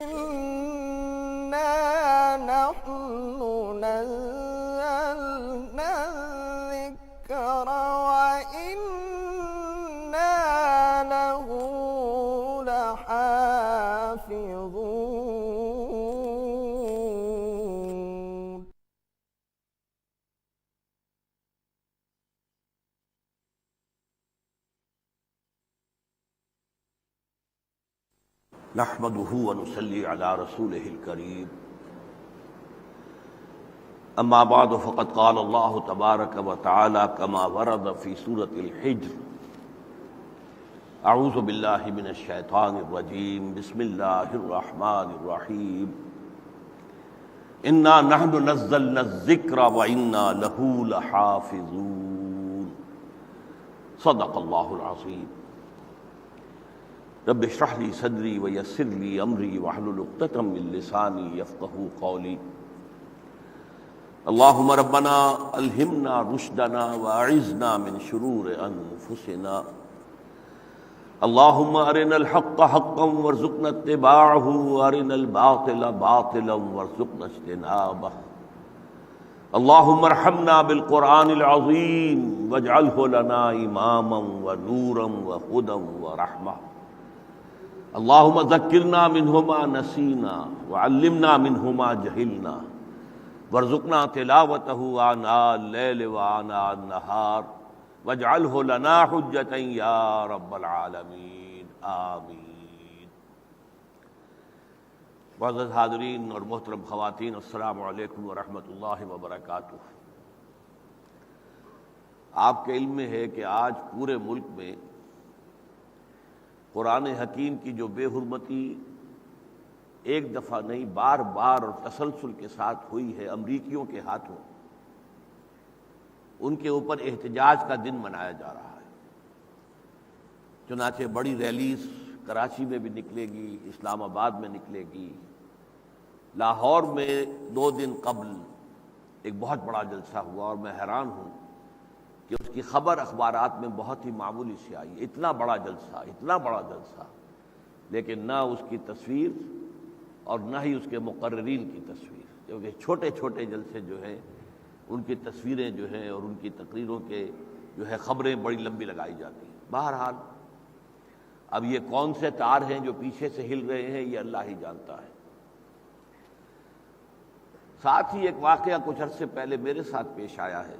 إِنَّا نَحْنُ نَزَّلْنَا الذِّكْرَ وَإِنَّا لَهُ لَحَافِظُونَ. نحمده ونصلي على رسوله الكريم اما بعد فقد قال الله تبارك وتعالى كما ورد في سورة الحجر اعوذ بالله من الشيطان الرجيم بسم الله الرحمن الرحيم انا نحن نزلنا الذكر وانا له لحافظون صدق الله العظيم. رب اشرح لي صدري ويسر لي امري واحلل عقدة من لساني يفقهوا قولي. اللهم ربنا الهمنا رشدنا واعذنا من شرور انفسنا. اللهم ارنا الحق حقا وارزقنا اتباعه وارنا الباطل باطلا وارزقنا اجتنابه. اللهم ارحمنا بالقرآن العظيم واجعله لنا اماما ونورا وهدى ورحمة. اللهم ذکرنا منه ما نسینا وعلمنا منه ما جہلنا وارزقنا تلاوته آناء اللیل وآناء النہار واجعله لنا حجة یا رب العالمین آمین. معزز حاضرین اور محترم خواتین، السلام علیکم ورحمۃ اللہ وبرکاتہ. آپ کے علم میں ہے کہ آج پورے ملک میں قرآن حکیم کی جو بے حرمتی ایک دفعہ نہیں بار بار اور تسلسل کے ساتھ ہوئی ہے امریکیوں کے ہاتھوں، ان کے اوپر احتجاج کا دن منایا جا رہا ہے. چنانچہ بڑی ریلیز کراچی میں بھی نکلے گی، اسلام آباد میں نکلے گی، لاہور میں 2 دن قبل ایک بہت بڑا جلسہ ہوا اور میں حیران ہوں کہ اس کی خبر اخبارات میں بہت ہی معمولی سی آئی. اتنا بڑا جلسہ لیکن نہ اس کی تصویر اور نہ ہی اس کے مقررین کی تصویر، کیونکہ چھوٹے چھوٹے جلسے جو ہیں ان کی تصویریں جو ہیں اور ان کی تقریروں کے جو ہے خبریں بڑی لمبی لگائی جاتی ہیں. بہرحال اب یہ کون سے تار ہیں جو پیچھے سے ہل رہے ہیں یہ اللہ ہی جانتا ہے. ساتھ ہی ایک واقعہ کچھ عرصے پہلے میرے ساتھ پیش آیا ہے.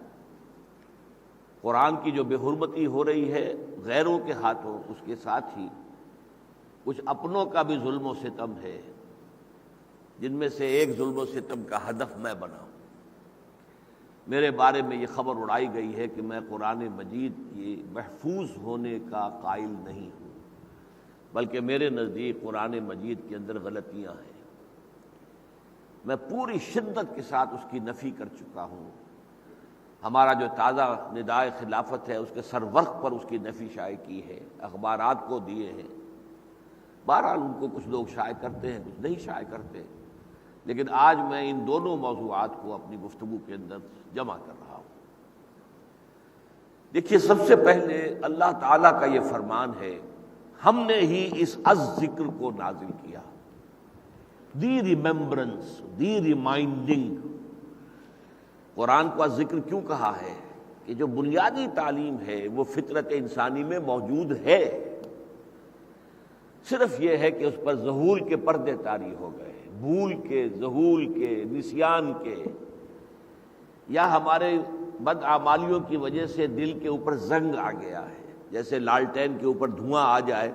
قرآن کی جو بے حرمتی ہو رہی ہے غیروں کے ہاتھوں، اس کے ساتھ ہی کچھ اپنوں کا بھی ظلم و ستم ہے، جن میں سے ایک ظلم و ستم کا ہدف میں بنا ہوں. میرے بارے میں یہ خبر اڑائی گئی ہے کہ میں قرآن مجید کی محفوظ ہونے کا قائل نہیں ہوں، بلکہ میرے نزدیک قرآن مجید کے اندر غلطیاں ہیں. میں پوری شدت کے ساتھ اس کی نفی کر چکا ہوں. ہمارا جو تازہ ندائے خلافت ہے اس کے سر وقت پر اس کی نفی شائع کی ہے، اخبارات کو دیے ہیں. بہرحال ان کو کچھ لوگ شائع کرتے ہیں، کچھ نہیں شائع کرتے، لیکن آج میں ان دونوں موضوعات کو اپنی گفتگو کے اندر جمع کر رہا ہوں. دیکھیے، سب سے پہلے اللہ تعالیٰ کا یہ فرمان ہے، ہم نے ہی اس الذکر کو نازل کیا. دی ریممبرنس، دی ریمائنڈنگ. قرآن کو ذکر کیوں کہا ہے؟ کہ جو بنیادی تعلیم ہے وہ فطرت انسانی میں موجود ہے، صرف یہ ہے کہ اس پر ذہول کے پردے طاری ہو گئے، بھول کے، ذہول کے، نسیان کے، یا ہمارے بدعمالیوں کی وجہ سے دل کے اوپر زنگ آ گیا ہے. جیسے لالٹین کے اوپر دھواں آ جائے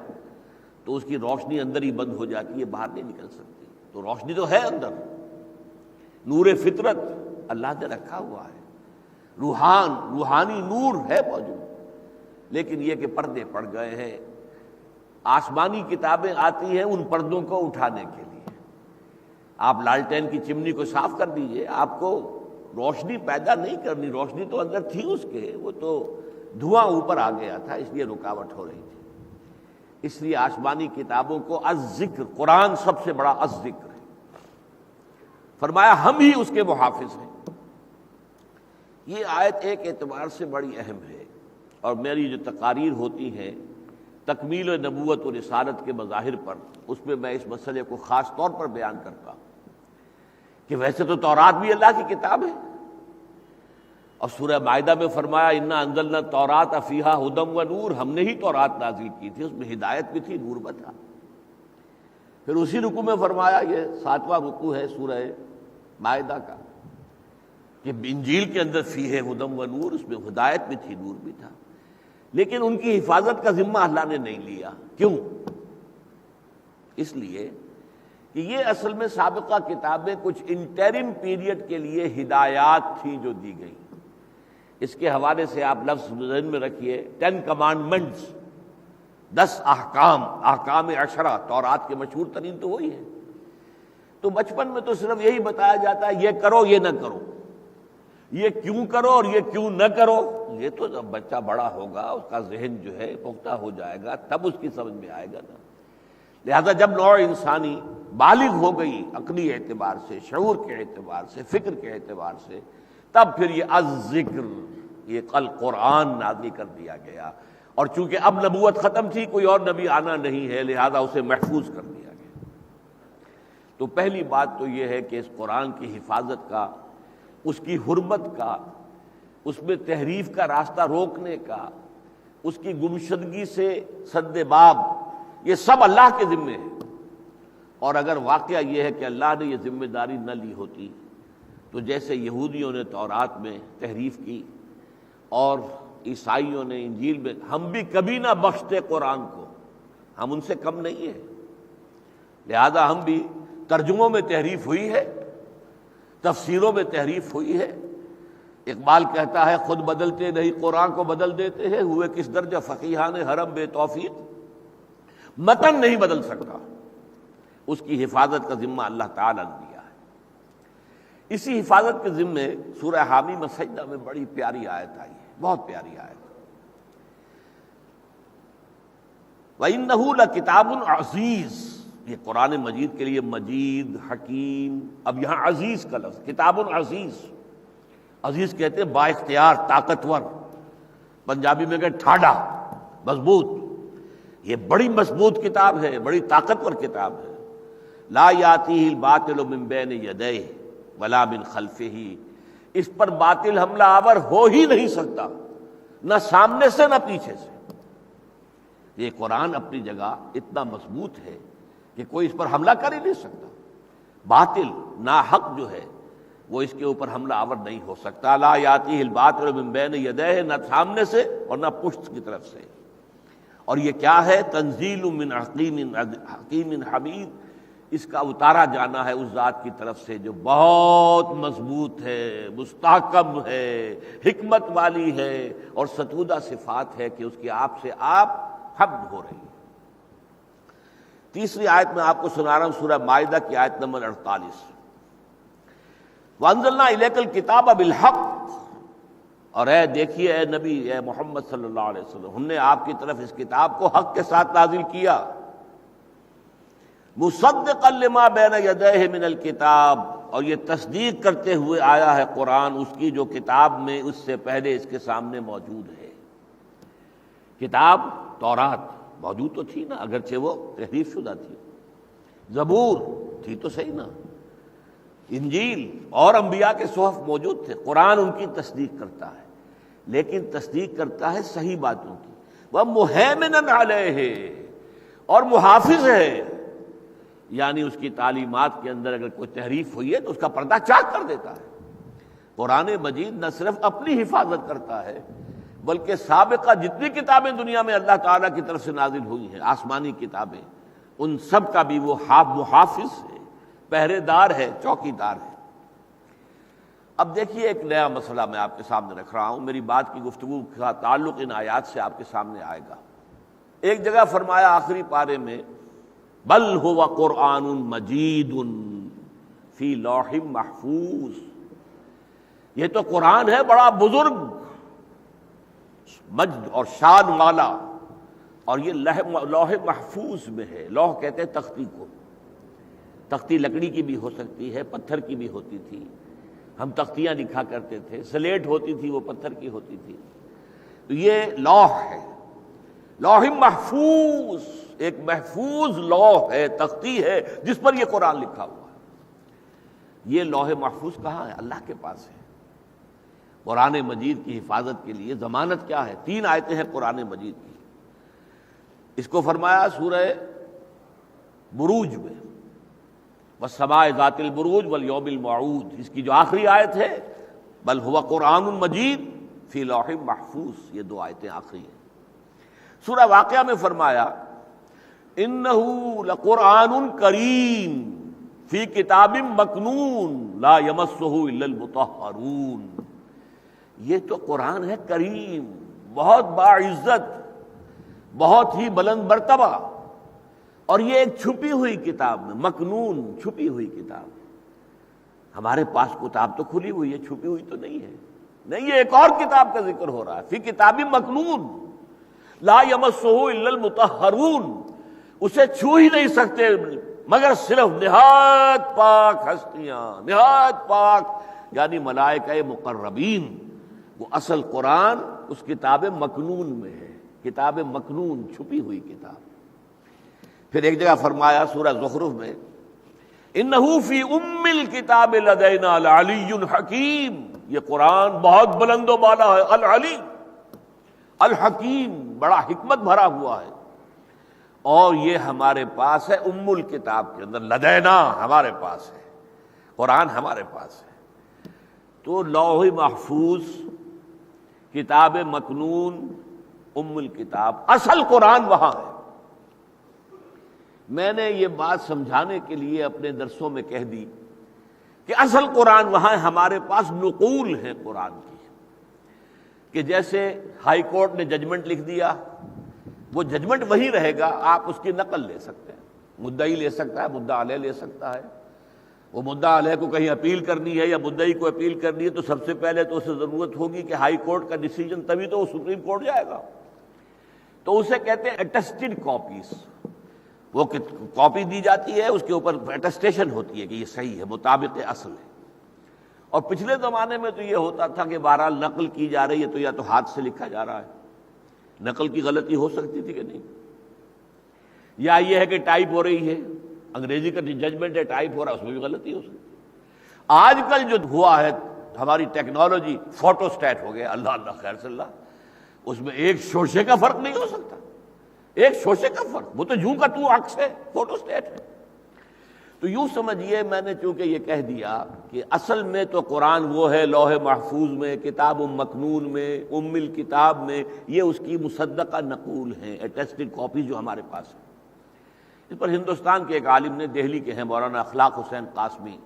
تو اس کی روشنی اندر ہی بند ہو جاتی ہے، باہر نہیں نکل سکتی. تو روشنی تو ہے اندر، نور فطرت اللہ نے رکھا ہوا ہے، روحانی نور ہے موجود، لیکن یہ کہ پردے پڑ گئے ہیں. آسمانی کتابیں آتی ہیں ان پردوں کو اٹھانے کے لیے. آپ لالٹین کی چمنی کو صاف کر دیجئے، آپ کو روشنی پیدا نہیں کرنی، روشنی تو اندر تھی اس کے، وہ تو دھواں اوپر آ گیا تھا، اس لیے رکاوٹ ہو رہی تھی. اس لیے آسمانی کتابوں کو الذکر، قرآن سب سے بڑا الذکر ہے. فرمایا ہم ہی اس کے محافظ ہیں. یہ آیت ایک اعتبار سے بڑی اہم ہے، اور میری جو تقاریر ہوتی ہیں تکمیل نبوت و رسالت کے مظاہر پر، اس میں اس مسئلے کو خاص طور پر بیان کرتا ہوں کہ ویسے تو تورات بھی اللہ کی کتاب ہے، اور سورہ مائدہ میں فرمایا انا انزلنا التوراۃ فیہا ھدی و نور، ہم نے ہی تورات نازل کی تھی، اس میں ہدایت بھی تھی، نور بھی تھا۔ پھر اسی رکوع میں فرمایا، یہ 7واں رکوع ہے سورہ مائدہ کا، کہ انجیل کے اندر فیہ ھدی و نور، اس میں ہدایت بھی تھی، نور بھی تھا، لیکن ان کی حفاظت کا ذمہ اللہ نے نہیں لیا۔ کیوں؟ اس لیے کہ یہ اصل میں سابقہ کتابیں کچھ انٹرم پیریڈ کے لیے ہدایات تھیں جو دی گئیں۔ اس کے حوالے سے آپ لفظ ذہن میں رکھیے، 10 کمانڈمنٹس، 10 احکام، احکام عشرہ، تورات کے مشہور ترین تو وہی ہے۔ تو بچپن میں تو صرف یہی بتایا جاتا ہے یہ کرو یہ نہ کرو، یہ کیوں کرو اور یہ کیوں نہ کرو۔ یہ تو جب بچہ بڑا ہوگا، اس کا ذہن جو ہے پختہ ہو جائے گا، تب اس کی سمجھ میں آئے گا نا۔ لہذا جب نوع انسانی بالغ ہو گئی عقلی اعتبار سے، شعور کے اعتبار سے، فکر کے اعتبار سے، تب پھر یہ الذکر، یہ کل قرآن نازل کر دیا گیا، اور چونکہ اب نبوت ختم تھی، کوئی اور نبی آنا نہیں ہے، لہذا اسے محفوظ کر دیا گیا۔ تو پہلی بات تو یہ ہے کہ اس قرآن کی حفاظت کا، اس کی حرمت کا، اس میں تحریف کا راستہ روکنے کا، اس کی گمشدگی سے سد باب، یہ سب اللہ کے ذمے ہے۔ اور اگر واقعہ یہ ہے کہ اللہ نے یہ ذمہ داری نہ لی ہوتی تو جیسے یہودیوں نے تورات میں تحریف کی اور عیسائیوں نے انجیل میں، ہم بھی کبھی نہ بخشتے قرآن کو، ہم ان سے کم نہیں ہیں۔ لہذا ہم بھی ترجموں میں تحریف ہوئی ہے، تفسیروں میں تحریف ہوئی ہے۔ اقبال کہتا ہے خود بدلتے نہیں قرآن کو بدل دیتے ہیں، ہوئے کس درجہ فقیہان حرم بے توفیق، متن نہیں بدل سکتا، اس کی حفاظت کا ذمہ اللہ تعالیٰ نے دیا ہے۔ اسی حفاظت کے ذمے سورہ حامیم سجدہ میں بڑی پیاری آیت آئی ہے، بہت پیاری آیت۔ وَإِنَّهُ لَكِتَابٌ عَزِيزٌ، یہ قرآن مجید کے لیے مجید، حکیم، اب یہاں عزیز کا لفظ، کتاب عزیز، عزیز کہتے ہیں با اختیار، طاقتور، پنجابی میں کہتے ٹھاڈا، مضبوط۔ یہ بڑی مضبوط کتاب ہے، بڑی طاقتور کتاب ہے۔ لا یاتیہ الباطل من بین یدیہ ولا من خلفہ، اس پر باطل حملہ آور ہو ہی نہیں سکتا، نہ سامنے سے نہ پیچھے سے۔ یہ قرآن اپنی جگہ اتنا مضبوط ہے کہ کوئی اس پر حملہ کر ہی نہیں سکتا، باطل ناحق جو ہے وہ اس کے اوپر حملہ آور نہیں ہو سکتا۔ لا یاتیہ الباطل من بین یدیہ، نہ سامنے سے اور نہ پشت کی طرف سے۔ اور یہ کیا ہے؟ تنزیل من حکیم حمید، اس کا اتارا جانا ہے اس ذات کی طرف سے جو بہت مضبوط ہے، مستحکم ہے، حکمت والی ہے، اور ستودہ صفات ہے کہ اس کی آپ سے آپ حمد ہو رہی ہے۔ تیسری آیت میں آپ کو سنا رہا ہوں، سورہ مائدہ کی آیت نمبر 48، وَأَنزَلْنَا إِلَيْكَ الْكِتَابَ بِالْحَقِّ، اور اے دیکھیے اے نبی، اے محمد صلی اللہ علیہ وسلم، ہم نے آپ کی طرف اس کتاب کو حق کے ساتھ نازل کیا، مصدقا لما بین یدیہ من الکتاب، اور یہ تصدیق کرتے ہوئے آیا ہے قرآن اس کی جو کتاب میں اس سے پہلے اس کے سامنے موجود ہے۔ کتاب تورات موجود تو تھی نا، اگرچہ وہ تحریف شدہ تھی، زبور تھی تو صحیح نا، انجیل اور انبیاء کے صحف موجود تھے، قرآن ان کی تصدیق کرتا ہے، لیکن تصدیق کرتا ہے صحیح باتوں کی، وہ مہیمن علیہ، اور محافظ ہے، یعنی اس کی تعلیمات کے اندر اگر کوئی تحریف ہوئی ہے تو اس کا پردہ چاک کر دیتا ہے۔ قرآن مجید نہ صرف اپنی حفاظت کرتا ہے بلکہ سابقہ جتنی کتابیں دنیا میں اللہ تعالیٰ کی طرف سے نازل ہوئی ہیں، آسمانی کتابیں، ان سب کا بھی وہ محافظ ہے، پہرے دار ہے، چوکی دار ہے۔ اب دیکھیے ایک نیا مسئلہ میں آپ کے سامنے رکھ رہا ہوں، میری بات کی گفتگو کا تعلق ان آیات سے آپ کے سامنے آئے گا۔ ایک جگہ فرمایا آخری پارے میں، بل هو قرآن مجید فی لوح محفوظ، یہ تو قرآن ہے بڑا بزرگ، مجد اور شان والا، اور یہ لوح محفوظ میں ہے۔ لوح کہتے ہیں تختی کو، تختی لکڑی کی بھی ہو سکتی ہے، پتھر کی بھی ہوتی تھی، ہم تختیاں لکھا کرتے تھے، سلیٹ ہوتی تھی وہ پتھر کی ہوتی تھی، تو یہ لوح ہے۔ لوح محفوظ، ایک محفوظ لوح ہے، تختی ہے جس پر یہ قرآن لکھا ہوا ہے۔ یہ لوح محفوظ کہاں ہے؟ اللہ کے پاس ہے۔ قرآن مجید کی حفاظت کے لیے ضمانت کیا ہے؟ 3 آیتیں ہیں قرآن مجید کی۔ اس کو فرمایا سورہ بروج میں، والسماء ذات البروج والیوم الموعود، اس کی جو آخری آیت ہے بل ہوا قرآن مجید فی لوح محفوظ، یہ 2 آیتیں آخری ہیں۔ سورہ واقعہ میں فرمایا انہ لقرآن کریم فی کتاب مکنون لا یمسہ الا المطہرون، یہ تو قرآن ہے کریم، بہت باعزت، بہت ہی بلند مرتبہ، اور یہ ایک چھپی ہوئی کتاب میں، مکنون، چھپی ہوئی کتاب۔ ہمارے پاس کتاب تو کھلی ہوئی ہے، چھپی ہوئی تو نہیں ہے، نہیں، یہ ایک اور کتاب کا ذکر ہو رہا ہے، فی کتاب مکنون لا یمسہ الا المطہرون، اسے چھو ہی نہیں سکتے مگر صرف نہایت پاک ہستیاں، نہایت پاک یعنی ملائکہ مقربین۔ وہ اصل قرآن اس کتاب مکنون میں ہے، کتاب مکنون، چھپی ہوئی کتاب۔ پھر ایک جگہ فرمایا سورہ زخرف میں انہ فی ام الکتاب لدینا لعلی حکیم، یہ قرآن بہت بلند و بالا ہے، العلی الحکیم، بڑا حکمت بھرا ہوا ہے، اور یہ ہمارے پاس ہے ام الکتاب کے اندر، لدینا ہمارے پاس ہے، قرآن ہمارے پاس ہے۔ تو لوح محفوظ، کتاب مکنون، ام الکتاب، اصل قرآن وہاں ہے۔ میں نے یہ بات سمجھانے کے لیے اپنے درسوں میں کہہ دی کہ اصل قرآن وہاں ہے، ہمارے پاس نقول ہیں قرآن کی، کہ جیسے ہائی کورٹ نے ججمنٹ لکھ دیا، وہ ججمنٹ وہی رہے گا، آپ اس کی نقل لے سکتے ہیں، مدعی لے سکتا ہے، مدعا علیہ لے سکتا ہے۔ وہ مدعا علیہ کو کہیں اپیل کرنی ہے یا مدعی کو اپیل کرنی ہے تو سب سے پہلے تو اسے ضرورت ہوگی کہ ہائی کورٹ کا ڈیسیجن، تبھی تو وہ سپریم کورٹ جائے گا، تو اسے کہتے ہیں اٹیسٹڈ کاپیز۔ وہ کاپی دی جاتی ہے، اس کے اوپر اٹیسٹیشن ہوتی ہے کہ یہ صحیح ہے، مطابق اصل ہے۔ اور پچھلے زمانے میں تو یہ ہوتا تھا کہ بہرحال نقل کی جا رہی ہے تو یا تو ہاتھ سے لکھا جا رہا ہے، نقل کی غلطی ہو سکتی تھی کہ نہیں، یا یہ ہے کہ ٹائپ ہو رہی ہے، انگریزی کا ججمنٹ ہے، ٹائپ ہو رہا ہے، اس میں بھی غلطی ہو سکتی ہے۔ آج کل جو ہوا ہے ہماری ٹیکنالوجی، فوٹو سٹیٹ ہو گیا، اللہ اللہ خیر سے اللہ، اس میں ایک شوشے کا فرق نہیں ہو سکتا، ایک شوشے کا فرق، وہ تو جوں کا تو عکس ہے، فوٹو سٹیٹ ہے۔ تو یوں سمجھیے، میں نے چونکہ یہ کہہ دیا کہ اصل میں تو قرآن وہ ہے لوح محفوظ میں، کتاب مکنون میں، ام الکتاب میں، یہ اس کی مصدقہ نقول ہیں، اٹیسٹڈ کاپیز جو ہمارے پاس ہیں۔ اس پر ہندوستان کے ایک عالم نے، دہلی کے ہیں مولانا اخلاق حسین قاسمی،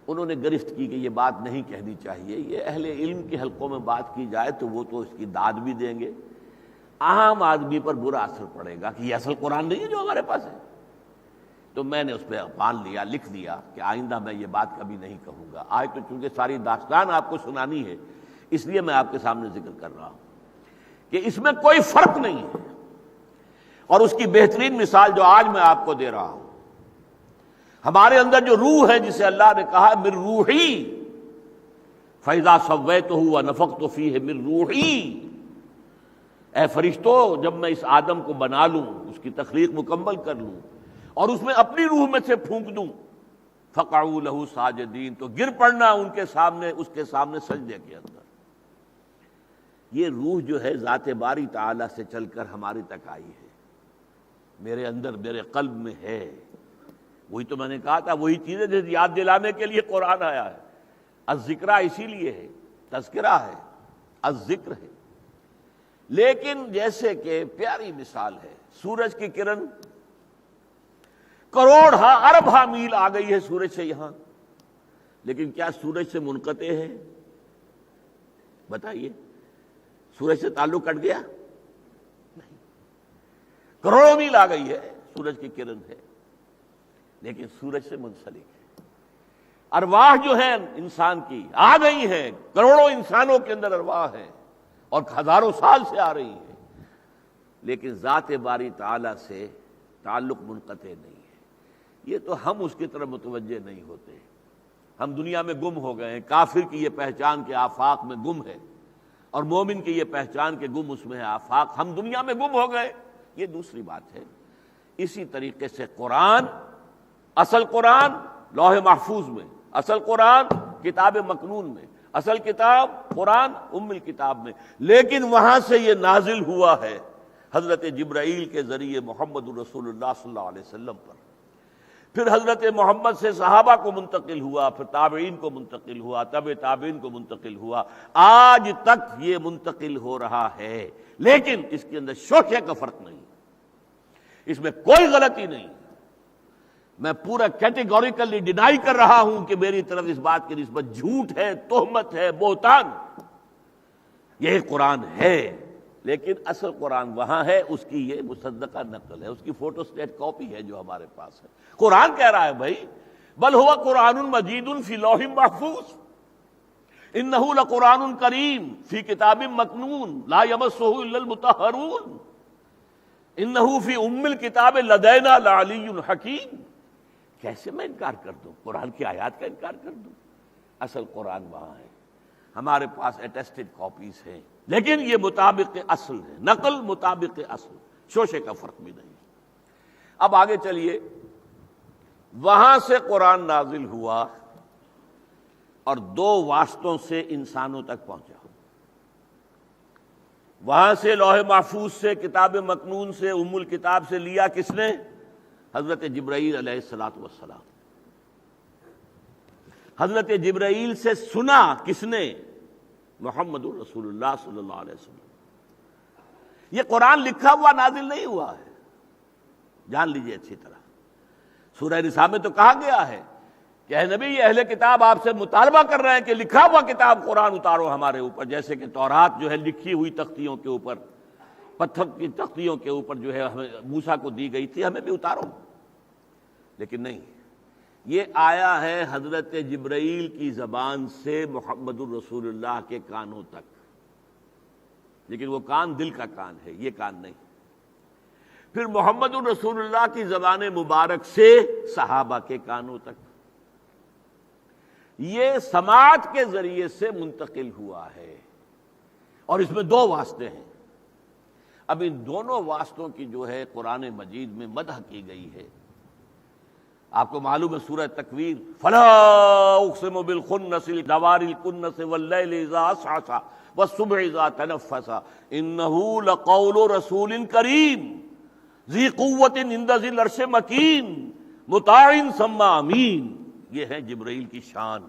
انہوں نے گرفت کی کہ یہ بات نہیں کہنی چاہیے، یہ اہل علم کے حلقوں میں بات کی جائے تو وہ تو اس کی داد بھی دیں گے، عام آدمی پر برا اثر پڑے گا کہ یہ اصل قرآن نہیں ہے جو ہمارے پاس ہے۔ تو میں نے اس پہ مان لیا، لکھ دیا کہ آئندہ میں یہ بات کبھی نہیں کہوں گا۔ آج تو چونکہ ساری داستان آپ کو سنانی ہے، اس لیے میں آپ کے سامنے ذکر کر رہا ہوں کہ اس میں کوئی فرق نہیں ہے۔ اور اس کی بہترین مثال جو آج میں آپ کو دے رہا ہوں، ہمارے اندر جو روح ہے جسے اللہ نے کہا من روحی فَإِذَا سَوَّيْتُهُ وَنَفَخْتُ فِيهِ مِن روحی، اے فرشتوں جب میں اس آدم کو بنا لوں، اس کی تخلیق مکمل کر لوں اور اس میں اپنی روح میں سے پھونک دوں، فَقَعُوا لَهُ سَاجِدِينَ، تو گر پڑنا ان کے سامنے، اس کے سامنے سجدے کے اندر۔ یہ روح جو ہے ذات باری تعالی سے چل کر ہماری تک آئی ہے، میرے اندر، میرے قلب میں ہے۔ وہی تو میں نے کہا تھا، وہی چیزیں جیسے یاد دلانے کے لیے قرآن آیا ہے۔ الذکرہ اسی لیے ہے، تذکرہ ہے، الذکر ہے۔ لیکن جیسے کہ پیاری مثال ہے، سورج کی کرن کروڑ ہاں ارب ہاں میل آ گئی ہے سورج سے یہاں، لیکن کیا سورج سے منقطع ہے؟ بتائیے، سورج سے تعلق کٹ گیا؟ نہیں، کروڑوں میل آ گئی ہے، سورج کی کرن ہے، لیکن سورج سے منسلک ہے۔ ارواح جو ہیں انسان کی آ گئی ہیں، کروڑوں انسانوں کے اندر ارواح ہیں اور ہزاروں سال سے آ رہی ہیں، لیکن ذات باری تعالی سے تعلق منقطع نہیں ہے۔ یہ تو ہم اس کی طرف متوجہ نہیں ہوتے، ہم دنیا میں گم ہو گئے ہیں۔ کافر کی یہ پہچان کے آفاق میں گم ہے، اور مومن کی یہ پہچان کے گم اس میں ہے آفاق۔ ہم دنیا میں گم ہو گئے، یہ دوسری بات ہے۔ اسی طریقے سے قرآن، اصل قرآن لوح محفوظ میں، اصل قرآن کتاب مکنون میں، اصل کتاب قرآن ام الکتاب میں، لیکن وہاں سے یہ نازل ہوا ہے حضرت جبرائیل کے ذریعے محمد الرسول اللہ صلی اللہ علیہ وسلم پر، پھر حضرت محمد سے صحابہ کو منتقل ہوا، پھر تابعین کو منتقل ہوا، تبع تابعین کو منتقل ہوا، آج تک یہ منتقل ہو رہا ہے، لیکن اس کے اندر شوشے کا فرق نہیں، اس میں کوئی غلطی نہیں۔ میں پورا کیٹیگوریکلی ڈینائی کر رہا ہوں کہ میری طرف اس بات کی نسبت جھوٹ ہے، تہمت ہے، بہتان، یہ قرآن ہے، لیکن اصل قرآن وہاں ہے، اس کی یہ مصدقہ نقل ہے، اس کی فوٹو اسٹیٹ کاپی ہے جو ہمارے پاس ہے۔ قرآن کہہ رہا ہے بھائی بل ہوا قرآن مجید فی لوح محفوظ انہ لقرآن کریم فی کتاب مکنون لا یمسہ الا المطہرون انہ فی ام الکتاب لدینا لعلی حکیم۔ کیسے میں انکار کر دوں؟ قرآن کی آیات کا انکار کر دوں؟ اصل قرآن وہاں ہے، ہمارے پاس اٹیسٹڈ کاپیز ہیں، لیکن یہ مطابق اصل ہے، نقل مطابق اصل، شوشے کا فرق بھی نہیں۔ اب آگے چلیے، وہاں سے قرآن نازل ہوا اور دو واسطوں سے انسانوں تک پہنچا۔ وہاں سے لوح محفوظ سے، کتاب مکنون سے، ام الکتاب سے لیا کس نے؟ حضرت جبرائیل علیہ الصلوۃ والسلام۔ حضرت جبرائیل سے سنا کس نے؟ محمد الرسول اللہ صلی اللہ علیہ وسلم۔ یہ قرآن لکھا ہوا نازل نہیں ہوا ہے، جان لیجئے اچھی طرح۔ سورہ نساء میں تو کہا گیا ہے کہ اے نبی، یہ اہل کتاب آپ سے مطالبہ کر رہے ہیں کہ لکھا ہوا کتاب قرآن اتارو ہمارے اوپر، جیسے کہ تورات جو ہے لکھی ہوئی تختیوں کے اوپر، پتھر کی تختیوں کے اوپر جو ہے ہمیں موسیٰ کو دی گئی تھی، ہمیں بھی اتارو۔ لیکن نہیں، یہ آیا ہے حضرت جبرائیل کی زبان سے محمد الرسول اللہ کے کانوں تک، لیکن وہ کان دل کا کان ہے، یہ کان نہیں۔ پھر محمد الرسول اللہ کی زبان مبارک سے صحابہ کے کانوں تک، یہ سماعت کے ذریعے سے منتقل ہوا ہے، اور اس میں دو واسطے ہیں۔ اب ان دونوں واسطوں کی جو ہے قرآن مجید میں مدح کی گئی ہے۔ آپ کو معلوم ہے سورہ تکویر، فلا اقسم بالخنس الجوار الکنس واللیل اذا عسعس والصبح اذا تنفس انہ لقول رسول کریم ذی قوت عند ذی العرش مکین مطاع ثم امین۔ یہ ہے جبرائیل کی شان،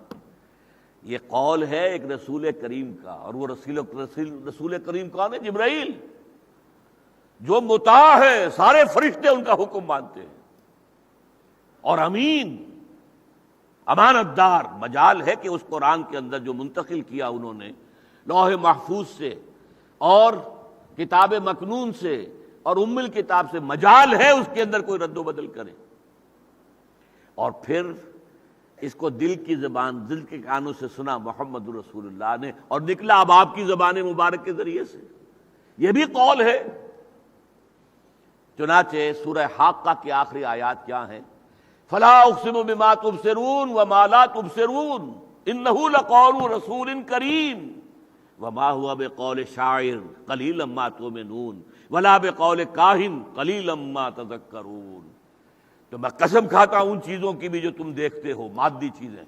یہ قول ہے ایک رسول کریم کا، اور وہ رسول کریم کون ہے؟ جبرائیل، جو مطاع ہے، سارے فرشتے ان کا حکم مانتے ہیں، اور امین، امانت دار۔ مجال ہے کہ اس قرآن کے اندر جو منتقل کیا انہوں نے لوح محفوظ سے اور کتاب مکنون سے اور ام الکتاب سے، مجال ہے اس کے اندر کوئی رد و بدل کرے، اور پھر اس کو دل کی زبان، دل کے کانوں سے سنا محمد رسول اللہ نے، اور نکلا اب آپ کی زبان مبارک کے ذریعے سے، یہ بھی قول ہے۔ چنانچہ سورہ حاقہ کی آخری آیات کیا ہیں؟ فلا اقسم بما تبصرون وما لا تبصرون انہ لقول رسول کریم وما هو بقول شاعر قلیلا ما تؤمنون ولا بقول کاہن قلیلا ما تذکرون۔ تو میں قسم کھاتا ہوں ان چیزوں کی بھی جو تم دیکھتے ہو، مادی چیزیں،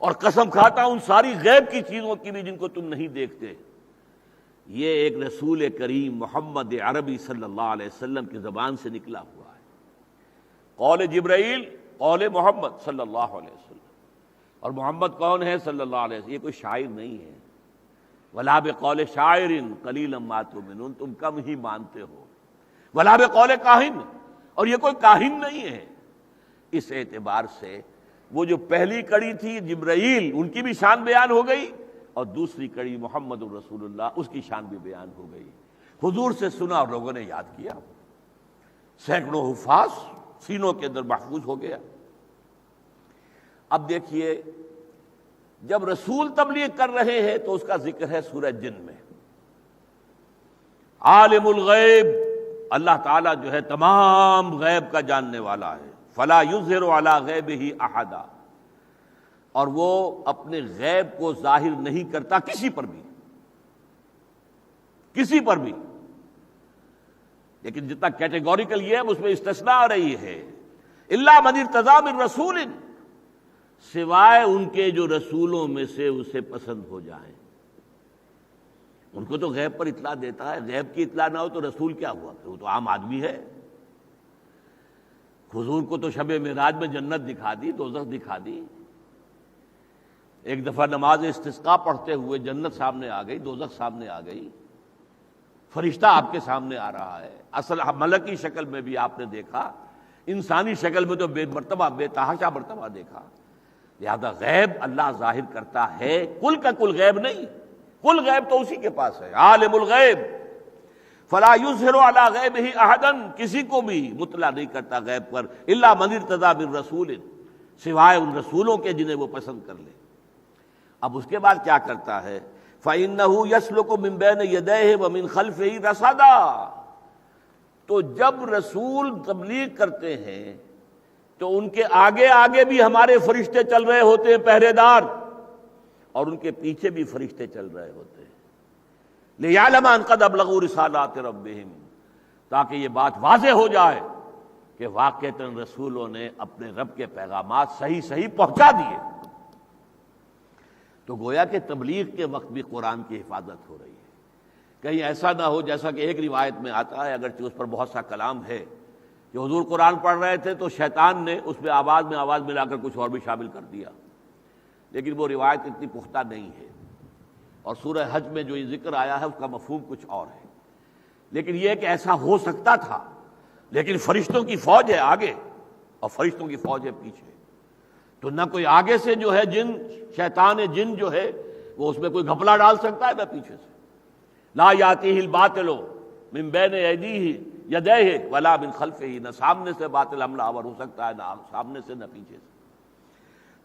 اور قسم کھاتا ہوں ان ساری غیب کی چیزوں کی بھی جن کو تم نہیں دیکھتے۔ یہ ایک رسول کریم محمد عربی صلی اللہ علیہ وسلم کی زبان سے نکلا ہوا ہے۔ قول جبرائیل، قول محمد صلی اللہ علیہ وسلم، اور محمد کون ہے؟ صلی اللہ علیہ وسلم، یہ کوئی شاعر نہیں ہے۔ ولا بقول شاعر قلیلا ما تؤمنون، تم کم ہی مانتے ہو۔ ولا بقول کاہن، اور یہ کوئی کاہن نہیں ہے۔ اس اعتبار سے وہ جو پہلی کڑی تھی جبرائیل، ان کی بھی شان بیان ہو گئی، اور دوسری کڑی محمد الرسول اللہ، اس کی شان بھی بیان ہو گئی۔ حضور سے سنا اور لوگوں نے یاد کیا، سینکڑوں حفاظ سینوں کے اندر محفوظ ہو گیا۔ اب دیکھیے، جب رسول تبلیغ کر رہے ہیں تو اس کا ذکر ہے سورہ جن میں۔ عالم الغیب، اللہ تعالیٰ جو ہے تمام غیب کا جاننے والا ہے، فلا یظہر علی غیبہ احدا، اور وہ اپنے غیب کو ظاہر نہیں کرتا کسی پر بھی، کسی پر بھی۔ لیکن جتنا کیٹیگوریکل یہ ہے اس میں استثناء آ رہی ہے، الا من ارتضی من رسول، سوائے ان کے جو رسولوں میں سے اسے پسند ہو جائیں۔ ان کو تو غیب پر اطلاع دیتا ہے، غیب کی اطلاع نہ ہو تو رسول کیا ہوا؟ وہ تو عام آدمی ہے۔ حضور کو تو شب معراج میں جنت دکھا دی، دوزخ دکھا دی۔ ایک دفعہ نماز استسقاء پڑھتے ہوئے جنت سامنے آ گئی، دوزخ سامنے آ گئی، فرشتہ آپ کے سامنے آ رہا ہے۔ اصل ملکی شکل میں بھی آپ نے دیکھا، انسانی شکل میں تو بے تحاشا مرتبہ دیکھا۔ لہذا غیب اللہ ظاہر کرتا ہے، کل کا کل غیب نہیں، کل غیب تو اسی کے پاس ہے۔ عالم الغیب فلا یظہر علی غیبہ احدا، کسی کو بھی مطلع نہیں کرتا غیب پر، الا من ارتضی من رسول، سوائے ان رسولوں کے جنہیں وہ پسند کر لے۔ اب اس کے بعد کیا کرتا ہے؟ فإنہ یسلک من بین یدیہ ومن خلفہ رصدا، تو جب رسول تبلیغ کرتے ہیں تو ان کے آگے آگے بھی ہمارے فرشتے چل رہے ہوتے ہیں پہرے دار، اور ان کے پیچھے بھی فرشتے چل رہے ہوتے ہیں، لِيَعْلَمَ أَنْ قَدْ أَبْلَغُوا رِسَالَاتِ رَبِّهِمْ، تاکہ یہ بات واضح ہو جائے کہ واقعتاً رسولوں نے اپنے رب کے پیغامات صحیح صحیح پہنچا دیے۔ تو گویا کہ تبلیغ کے وقت بھی قرآن کی حفاظت ہو رہی ہے۔ کہیں ایسا نہ ہو جیسا کہ ایک روایت میں آتا ہے، اگرچہ اس پر بہت سا کلام ہے، کہ حضور قرآن پڑھ رہے تھے تو شیطان نے اس میں آواز ملا کر کچھ اور بھی شامل کر دیا، لیکن وہ روایت اتنی پختہ نہیں ہے، اور سورہ حج میں جو یہ ذکر آیا ہے اس کا مفہوم کچھ اور ہے۔ لیکن یہ کہ ایسا ہو سکتا تھا، لیکن فرشتوں کی فوج ہے آگے اور فرشتوں کی فوج ہے پیچھے، تو نہ کوئی آگے سے جو ہے شیطان جن جو ہے وہ اس میں کوئی گھپلا ڈال سکتا ہے، نہ پیچھے سے۔ لا یاتیہ الباطل من بین ایدیہ یدیہ ولا من خلفہ، نہ سامنے سے باطل حملہ آور ہو سکتا ہے، نہ سامنے سے نہ پیچھے سے،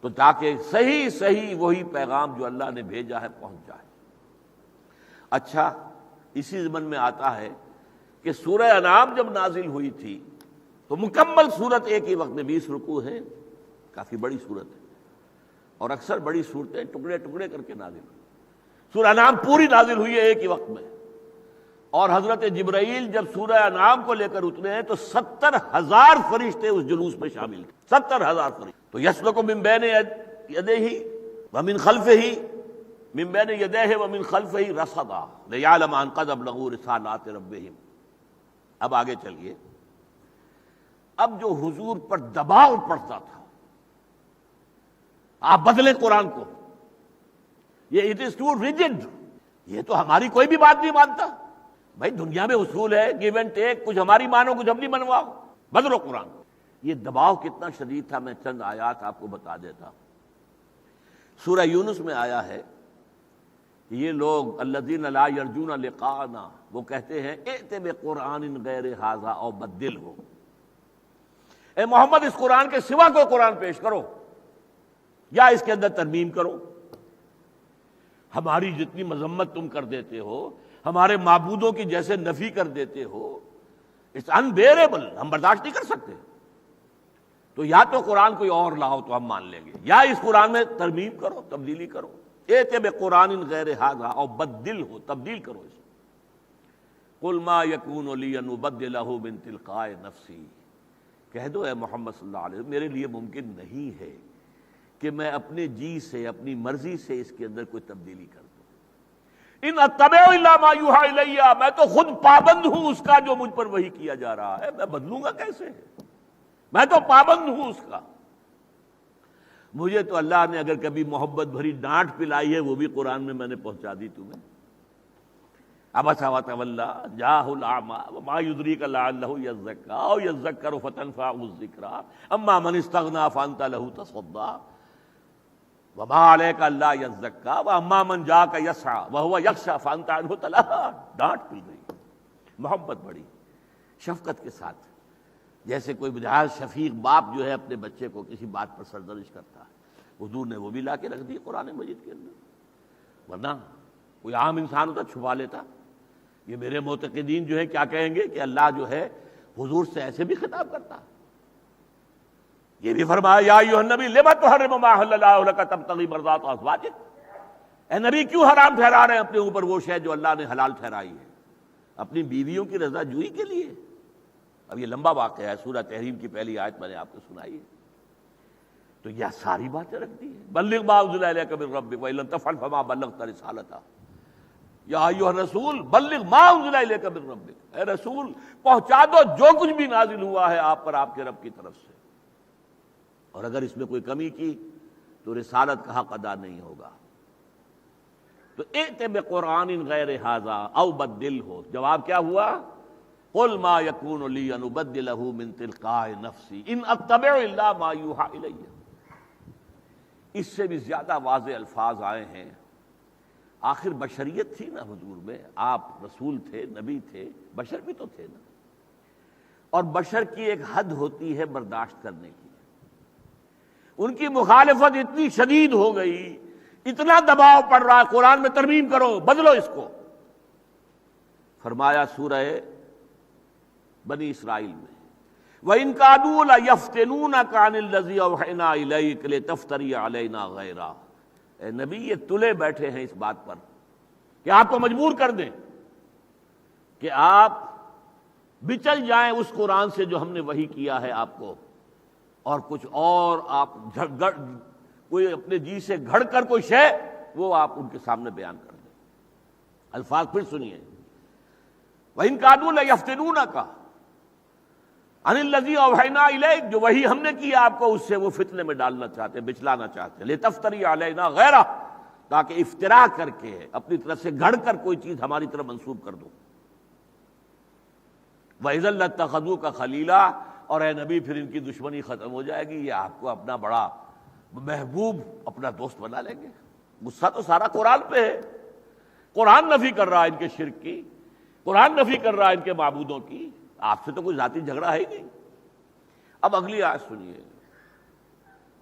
تو تاکہ صحیح صحیح وہی پیغام جو اللہ نے بھیجا ہے پہنچ جائے۔ اچھا، اسی ضمن میں آتا ہے کہ سورہ انعام جب نازل ہوئی تھی تو مکمل سورت ایک ہی وقت میں 20 رکوع ہے، کافی بڑی سورت ہے، اور اکثر بڑی صورتیں ٹکڑے ٹکڑے کر کے نازل ہوئی۔ سورہ انعام پوری نازل ہوئی ہے ایک ہی وقت میں، اور حضرت جبرائیل جب سورہ انعام کو لے کر اترے ہیں تو 70,000 فرشتے اس جلوس میں شامل تھے، 70,000 فرشتے۔ تو یسلک من بین یدیہ ومن خلفہ، من بین یدیہ ومن خلفہ رصدا لیعلم ان قد ابلغوا رسالات ربہم۔ اب آگے چلیے، اب جو حضور پر دباؤ پڑتا تھا آپ بدلیں قرآن کو، یہ اٹ از ٹو ریجڈ، یہ تو ہماری کوئی بھی بات نہیں مانتا۔ بھائی دنیا میں اصول ہے گیو اینڈ ٹیک، کچھ ہماری مانو کچھ اپنی منواؤ، بدلو قرآن۔ یہ دباؤ کتنا شدید تھا میں چند آیات آپ کو بتا دیتا ہوں۔ سورہ یونس میں آیا ہے کہ یہ لوگ الذین لا یرجون لقاءنا، وہ کہتے ہیں ائت بقرآن غیر ھذا او بدلہ، اے محمد اس قرآن کے سوا کوئی قرآن پیش کرو یا اس کے اندر ترمیم کرو۔ ہماری جتنی مذمت تم کر دیتے ہو، ہمارے معبودوں کی جیسے نفی کر دیتے ہو، اٹس انبیئریبل، ہم برداشت نہیں کر سکتے، تو یا تو قرآن کوئی اور لاؤ تو ہم مان لیں گے، یا اس قرآن میں ترمیم کرو، تبدیلی کرو۔ ائت بقرآن غیر ھذا او بدلہ، تبدیل کرو اسے۔ قل ما یکون لی ان ابدلہ من تلقاء نفسی، کہہ دو اے محمد صلی اللہ علیہ وسلم میرے لیے ممکن نہیں ہے کہ میں اپنے جی سے اپنی مرضی سے اس کے اندر کوئی تبدیلی کر دوں۔ ان اتبع الا ما یوحی الی، میں تو خود پابند ہوں اس کا جو مجھ پر وحی کیا جا رہا ہے، میں بدلوں گا کیسے؟ میں تو پابند ہوں اس کا۔ مجھے تو اللہ نے اگر کبھی محبت بھری ڈانٹ پلائی ہے وہ بھی قرآن میں نے پہنچا دی تمہیں۔ عبس وتولی جاءہ الاعمی وما یدریک لعلہ یزکیٰ او یذکر فتنفعہ الذکریٰ اما من استغنی فانت لہ تصدی وما علیک الا یزکیٰ واما من جاءک یسعی وہو یخشی فانت عنہ تلہی۔ ڈانٹ پل گئی، محبت بڑی شفقت کے ساتھ، جیسے کوئی بجائے شفیق باپ جو ہے اپنے بچے کو کسی بات پر سرزنش کرتا ہے، حضور نے وہ بھی لا کے رکھ دی قرآن مجید کے اندر، ورنہ کوئی عام انسان ہوتا چھپا لیتا۔ یہ میرے معتقدین جو ہے کیا کہیں گے کہ اللہ جو ہے حضور سے ایسے بھی خطاب کرتا۔ یہ بھی فرمایا یا ایھا النبی لم تحرم ما احل اللہ لک تبتغی مرضات ازواجک، اے نبی کیوں حرام ٹھہرا رہے ہیں اپنے اوپر وہ شے جو اللہ نے حلال ٹھہرائی ہے، اپنی بیویوں کی رضا جوئی کے لیے؟ اب یہ لمبا واقعہ ہے، سورہ تحریم کی پہلی آیت میں نے آپ کو سنائی ہے، تو یہ ساری باتیں رکھ دی ہیں۔ بلغ ما انزل الیک من ربک وان لم تفعل فما بلغت رسالتہ، یا ایھا الرسول بلغ ما انزل الیک من ربک، اے رسول پہنچا دو جو کچھ بھی نازل ہوا ہے آپ پر آپ کے رب کی طرف سے، اور اگر اس میں کوئی کمی کی تو رسالت کا حق ادا نہیں ہوگا۔ تو ائت بقرآن غیر ھذا او بدلہ، جواب کیا ہوا؟ قل ما یکون لی ان ابدلہ من تلقاء نفسی ان اتبع الا ما یوحی الی۔ اس سے بھی زیادہ واضح الفاظ آئے ہیں۔ آخر بشریت تھی نا حضور میں، آپ رسول تھے، نبی تھے، بشر بھی تو تھے نا، اور بشر کی ایک حد ہوتی ہے برداشت کرنے کی۔ ان کی مخالفت اتنی شدید ہو گئی، اتنا دباؤ پڑ رہا، قرآن میں ترمیم کرو، بدلو اس کو۔ فرمایا سورہ بنی اسرائیل میں وَإِن كَادُوا لَيَفْتِنُونَكَ عَنِ الَّذِي أَوْحَيْنَا إِلَيْكَ لِتَفْتَرِيَ عَلَيْنَا غَيْرَهُ۔ اے نبی یہ تلے بیٹھے ہیں اس بات پر کہ آپ کو مجبور کر دیں کہ آپ بچل جائیں اس قرآن سے جو ہم نے وحی کیا ہے آپ کو، اور کچھ اور آپ کوئی اپنے جی سے گھڑ کر کوئی شے وہ آپ ان کے سامنے بیان کر دیں۔ الفاظ پھر سنیے، وَإِن كَادُوا لَيَفْتِنُونَكَ عَنِ الَّذِي أَوْحَيْنَا إِلَيْكَ، جو وہی ہم نے کیا آپ کو اس سے وہ فتنے میں ڈالنا چاہتے ہیں، بچلانا چاہتے ہیں، لِتَفْتَرِيَ عَلَيْنَا غَيْرَهُ، تاکہ افطرا کر کے اپنی طرف سے گھڑ کر کوئی چیز ہماری طرف منسوب کر دو۔ وَإِذًا لَاتَّخَذُوكَ خَلِيلًا، اور اے نبی پھر ان کی دشمنی ختم ہو جائے گی، یہ آپ کو اپنا بڑا محبوب اپنا دوست بنا لیں گے۔ غصہ تو سارا قرآن پہ ہے، قرآن نفی کر رہا ہے ان کے شرک کی، قرآن نفی کر رہا ہے ان کے معبودوں کی، آپ سے تو کوئی ذاتی جھگڑا ہے ہی نہیں۔ اب اگلی آیت سنیے،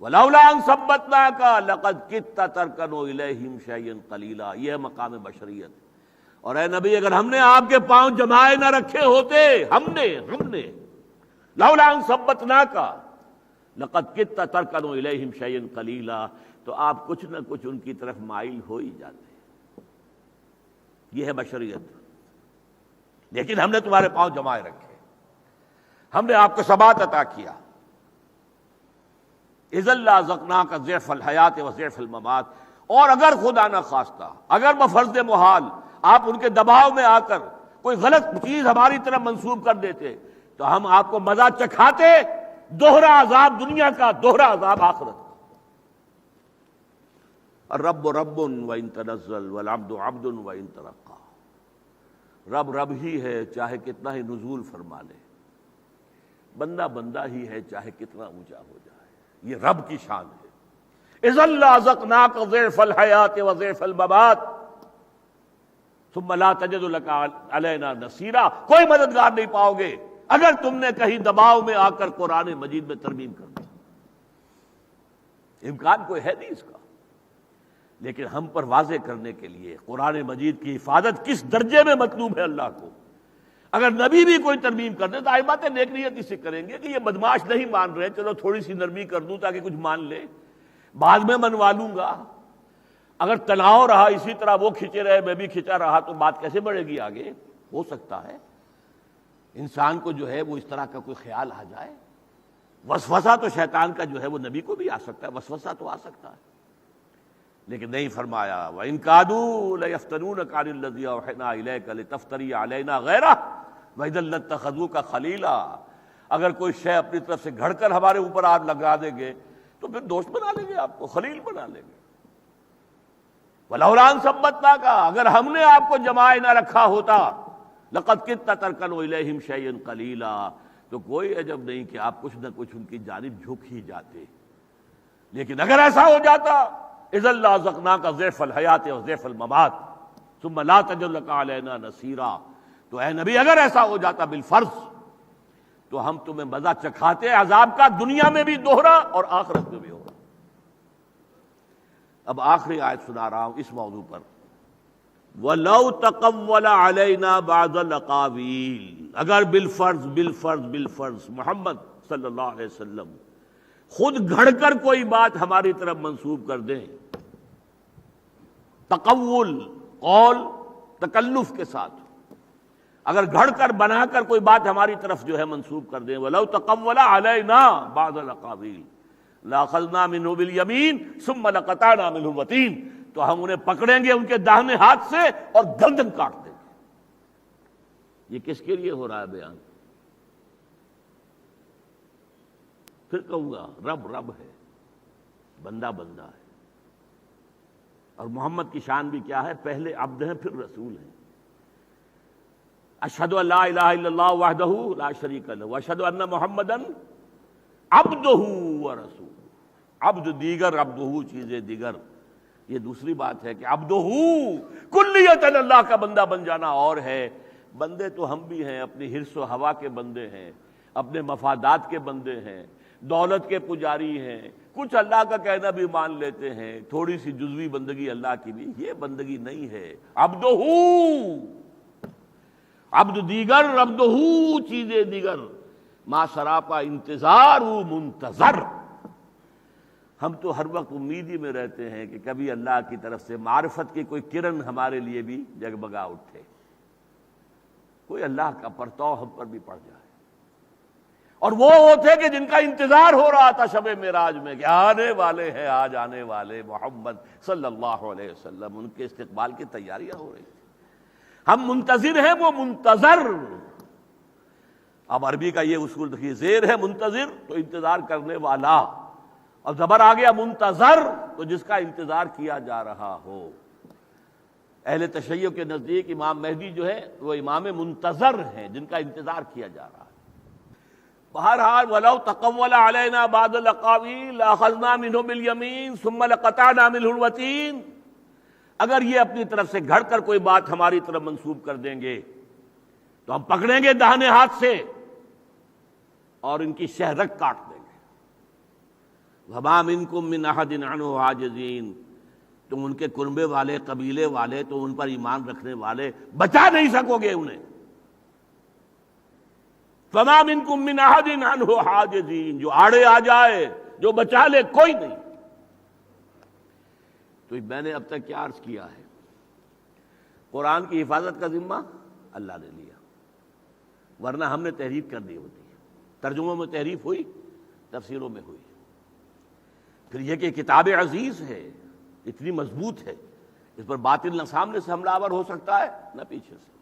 وَلَوْلَا أَن ثَبَّتْنَاكَ لَقَدْ كِدتَّ تَرْكَنُ إِلَيْهِمْ شَيْئًا قَلِيلًا، یہ ہے مقام بشریت۔ اور اے نبی اگر ہم نے آپ کے پاؤں جمائے نہ رکھے ہوتے، ہم نے لولا ان ثبتناکا لقد کدت ترکنوا الیہم شیئا قلیلا، تو آپ کچھ نہ کچھ ان کی طرف مائل ہو ہی جاتے۔ یہ ہے بشریت، لیکن ہم نے تمہارے پاؤں جمائے رکھے، ہم نے آپ کو ثبات عطا کیا۔ اذا لازقناک ضعف الحیات و ضعف الممات، اور اگر خدا نہ خواستہ، اگر بفرض محال آپ ان کے دباؤ میں آ کر کوئی غلط چیز ہماری طرف منسوب کر دیتے تو ہم آپ کو مزہ چکھاتے، دوہرا عذاب دنیا کا، دوہرا عذاب آخرت کا۔ الرب رب وان تنزل والعبد عبد وان ترقى، رب رب ہی ہے چاہے کتنا ہی نزول فرما لے، بندہ بندہ ہی ہے چاہے کتنا اونچا ہو جائے، یہ رب کی شان ہے۔ اذا لازقناک ضعف الحیات و ضعف الممات ثم لا تجد لك علینا نصیرا، کوئی مددگار نہیں پاؤ گے اگر تم نے کہیں دباؤ میں آ کر قرآن مجید میں ترمیم کر دیا۔ امکان کوئی ہے نہیں اس کا، لیکن ہم پر واضح کرنے کے لیے قرآن مجید کی حفاظت کس درجے میں مطلوب ہے اللہ کو۔ اگر نبی بھی کوئی ترمیم کر دے تو ائمہ نیک نیتی سے کریں گے کہ یہ بدماش نہیں مان رہے، چلو تھوڑی سی نرمی کر دوں تاکہ کچھ مان لے، بعد میں منوا لوں گا۔ اگر تناؤ رہا اسی طرح وہ کھینچے رہے میں بھی کھینچا رہا تو بات کیسے بڑھے گی آگے؟ ہو سکتا ہے انسان کو جو ہے وہ اس طرح کا کوئی خیال آ جائے، وسوسہ تو شیطان کا جو ہے وہ نبی کو بھی آ سکتا ہے، وسوسہ تو آ سکتا ہے، لیکن نہیں فرمایا وَإِن كَادُوا لَيَفْتَنُونَكَ عَنِ الَّذِي أَوْحَيْنَا إِلَيْكَ لِتَفْتَرِيَ عَلَيْنَا غَيْرَهُ وَإِذًا لَاتَّخَذُوكَ خَلِيلًا، اگر کوئی شے اپنی طرف سے گھڑ کر ہمارے اوپر آپ لگا دیں گے تو پھر دوست بنا لیں گے، آپ کو خلیل بنا لیں گے۔ وَلَوْلَا أَن ثَبَّتْنَاكَ، اگر ہم نے آپ کو جمائے نہ رکھا ہوتا، لَقَدْ كِدتَّ تَرْكَنُوا إِلَيْهِمْ شَيْئًا قَلِيلًا، تو کوئی عجب نہیں کہ آپ کچھ نہ کچھ ان کی جانب جھک ہی جاتے۔ لیکن اگر ایسا ہو جاتا اذا لازقناک ضعف الحیات و ضعف الممات ثم لا تجد لك علینا نصیرا، تو اے نبی اگر ایسا ہو جاتا بالفرض تو ہم تمہیں مزہ چکھاتے عذاب کا، دنیا میں بھی دوہرا اور آخرت میں بھی ہوگا۔ اب آخری آیت سنا رہا ہوں اس موضوع پر، وَلَوْ تَقَوَّلَ عَلَيْنَا بَعْضَ الْأَقَاوِيلِ، اگر بالفرض محمد صلی اللہ علیہ وسلم خود گھڑ کر کوئی بات ہماری طرف منسوب کر دیں، تقول قول تکلف کے ساتھ، اگر گھڑ کر بنا کر کوئی بات ہماری طرف جو ہے منسوب کر دیں، وَلَوْ تَقَوَّلَ عَلَيْنَا بَعْضَ الْأَقَاوِيلِ لَأَخَذْنَا مِنْهُ بِالْيَمِينِ ثُمَّ لَقَطَعْنَا مِنْهُ الْوَتِينَ، تو ہم انہیں پکڑیں گے ان کے داہنے ہاتھ سے اور گردن کاٹ دیں گے۔ یہ کس کے لیے ہو رہا ہے بیان؟ پھر کہوں گا رب رب ہے، بندہ بندہ ہے، اور محمد کی شان بھی کیا ہے؟ پہلے عبد ہیں پھر رسول ہیں۔ اشہد ان لا الہ الا اللہ وحدہ لا شریک لہ واشہد ان محمدًا عبدہ ورسولہ۔ عبد دیگر، عبدہ چیزیں دیگر، یہ دوسری بات ہے کہ عبدہ کلیت اللہ کا بندہ بن جانا اور ہے۔ بندے تو ہم بھی ہیں، اپنی حرص و ہوا کے بندے ہیں، اپنے مفادات کے بندے ہیں، دولت کے پجاری ہیں، کچھ اللہ کا کہنا بھی مان لیتے ہیں، تھوڑی سی جزوی بندگی اللہ کی بھی، یہ بندگی نہیں ہے۔ عبدہ، عبد دیگر، عبدہ چیزیں دیگر، ما سراپا انتظار منتظر۔ ہم تو ہر وقت امیدی میں رہتے ہیں کہ کبھی اللہ کی طرف سے معرفت کی کوئی کرن ہمارے لیے بھی جگمگا اٹھے، کوئی اللہ کا پرتو ہم پر بھی پڑ جائے۔ اور وہ تھے کہ جن کا انتظار ہو رہا تھا شب معراج میں کہ آنے والے ہیں، آج آنے والے محمد صلی اللہ علیہ وسلم، ان کے استقبال کی تیاریاں ہو رہی تھی۔ ہم منتظر ہیں، وہ منتظر۔ اب عربی کا یہ اصول دیکھیے، زیر ہے منتظر تو انتظار کرنے والا، اور زبر آ گیا منتظر تو جس کا انتظار کیا جا رہا ہو۔ اہل تشیع کے نزدیک امام مہدی جو ہے وہ امام منتظر ہیں، جن کا انتظار کیا جا رہا ہے۔ بہرحال وَلَوْ تَقَوَّلَ عَلَيْنَا بَعْضَ الْأَقَاوِيلِ لَأَخَذْنَا مِنْهُ بِالْيَمِينِ ثُمَّ لَقَطَعْنَا مِنْهُ الْوَتِينَ، اگر یہ اپنی طرف سے گھڑ کر کوئی بات ہماری طرف منسوب کر دیں گے تو ہم پکڑیں گے داہنے ہاتھ سے اور ان کی شہرگ کاٹ دیں گے۔ وَمَا مِنْكُمْ مِنْ أَحَدٍ عَنْهُ حَاجِزِينَ، تم ان کے کنبے والے، قبیلے والے، تو ان پر ایمان رکھنے والے بچا نہیں سکو گے انہیں۔ فَمَا مِنْكُمْ مِنْ أَحَدٍ عَنْهُ حَاجِزِينَ، جو آڑے آ جائے، جو بچا لے، کوئی نہیں۔ تو میں نے اب تک کیا عرض کیا ہے؟ قرآن کی حفاظت کا ذمہ اللہ نے لیا، ورنہ ہم نے تحریف کر دی ہوتی ہے۔ ترجموں میں تحریف ہوئی، تفسیروں میں ہوئی۔ پھر یہ کہ کتاب عزیز ہے، اتنی مضبوط ہے، اس پر باطل نہ سامنے سے حملہ آور ہو سکتا ہے نہ پیچھے سے۔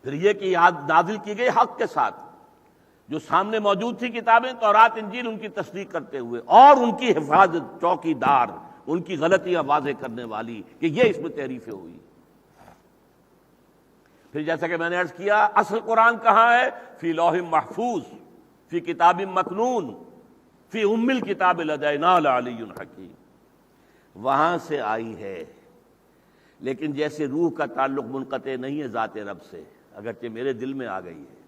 پھر یہ کہ یاد نازل کی گئی حق کے ساتھ، جو سامنے موجود تھی کتابیں تورات انجیل ان کی تصدیق کرتے ہوئے، اور ان کی حفاظت چوکی دار، ان کی غلطیاں واضح کرنے والی کہ یہ اس میں تحریفیں ہوئی۔ پھر جیسا کہ میں نے عرض کیا، اصل قرآن کہاں ہے؟ فی لوح محفوظ، فی کتاب مکنون، فی ام الکتاب لدینا لعلی حکیم، وہاں سے آئی ہے۔ لیکن جیسے روح کا تعلق منقطع نہیں ہے ذات رب سے، اگرچہ میرے دل میں آ گئی ہے،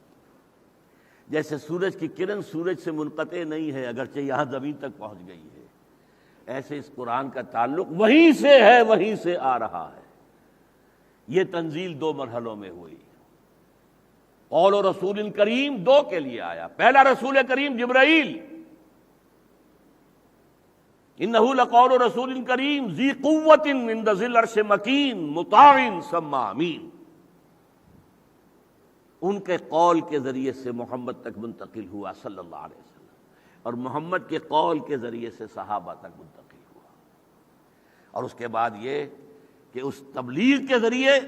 جیسے سورج کی کرن سورج سے منقطع نہیں ہے اگرچہ یہاں زمین تک پہنچ گئی ہے، ایسے اس قرآن کا تعلق وہیں سے ہے، وہیں سے آ رہا ہے۔ یہ تنزیل دو مرحلوں میں ہوئی۔ قول و رسول کریم دو کے لیے آیا۔ پہلا رسول کریم جبرائیل، انہ لقول رسول کریم ذی قوت عند ذی العرش مکین مطاع ثم امین، ان کے قول کے ذریعے سے محمد تک منتقل ہوا صلی اللہ علیہ وسلم، اور محمد کے قول کے ذریعے سے صحابہ تک منتقل ہوا۔ اور اس کے بعد یہ کہ اس تبلیغ کے ذریعے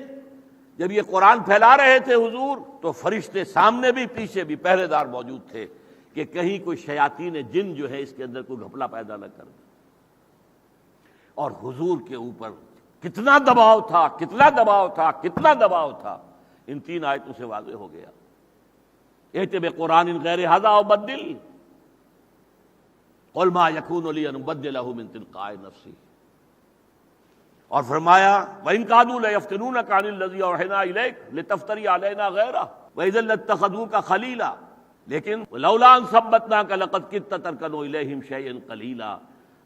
جب یہ قرآن پھیلا رہے تھے حضور، تو فرشتے سامنے بھی پیچھے بھی پہرے دار موجود تھے کہ کہیں کوئی شیاطین جن جو ہے اس کے اندر کوئی گھپلا پیدا نہ کر دے۔ اور حضور کے اوپر کتنا دباؤ تھا، کتنا دباؤ تھا، کتنا دباؤ تھا، ان تین آیتوں سے واضح ہو گیا۔ ائت بقرآن غیر ھذا ابدل قل ما یکون لی ان ابدلہ من تلقاء نفسی، اور فرمایا وَإِن كَادُوا لَيَفْتِنُونَكَ عَنِ الَّذِي أَوْحَيْنَا إِلَيْكَ لِتَفْتَرِيَ عَلَيْنَا غَيْرَهُ وَإِذًا لَاتَّخَذُوكَ خَلِيلًا، لیکن لولا ان ثبتناک لقد کدت ترکن الیہم شیئا قلیلا،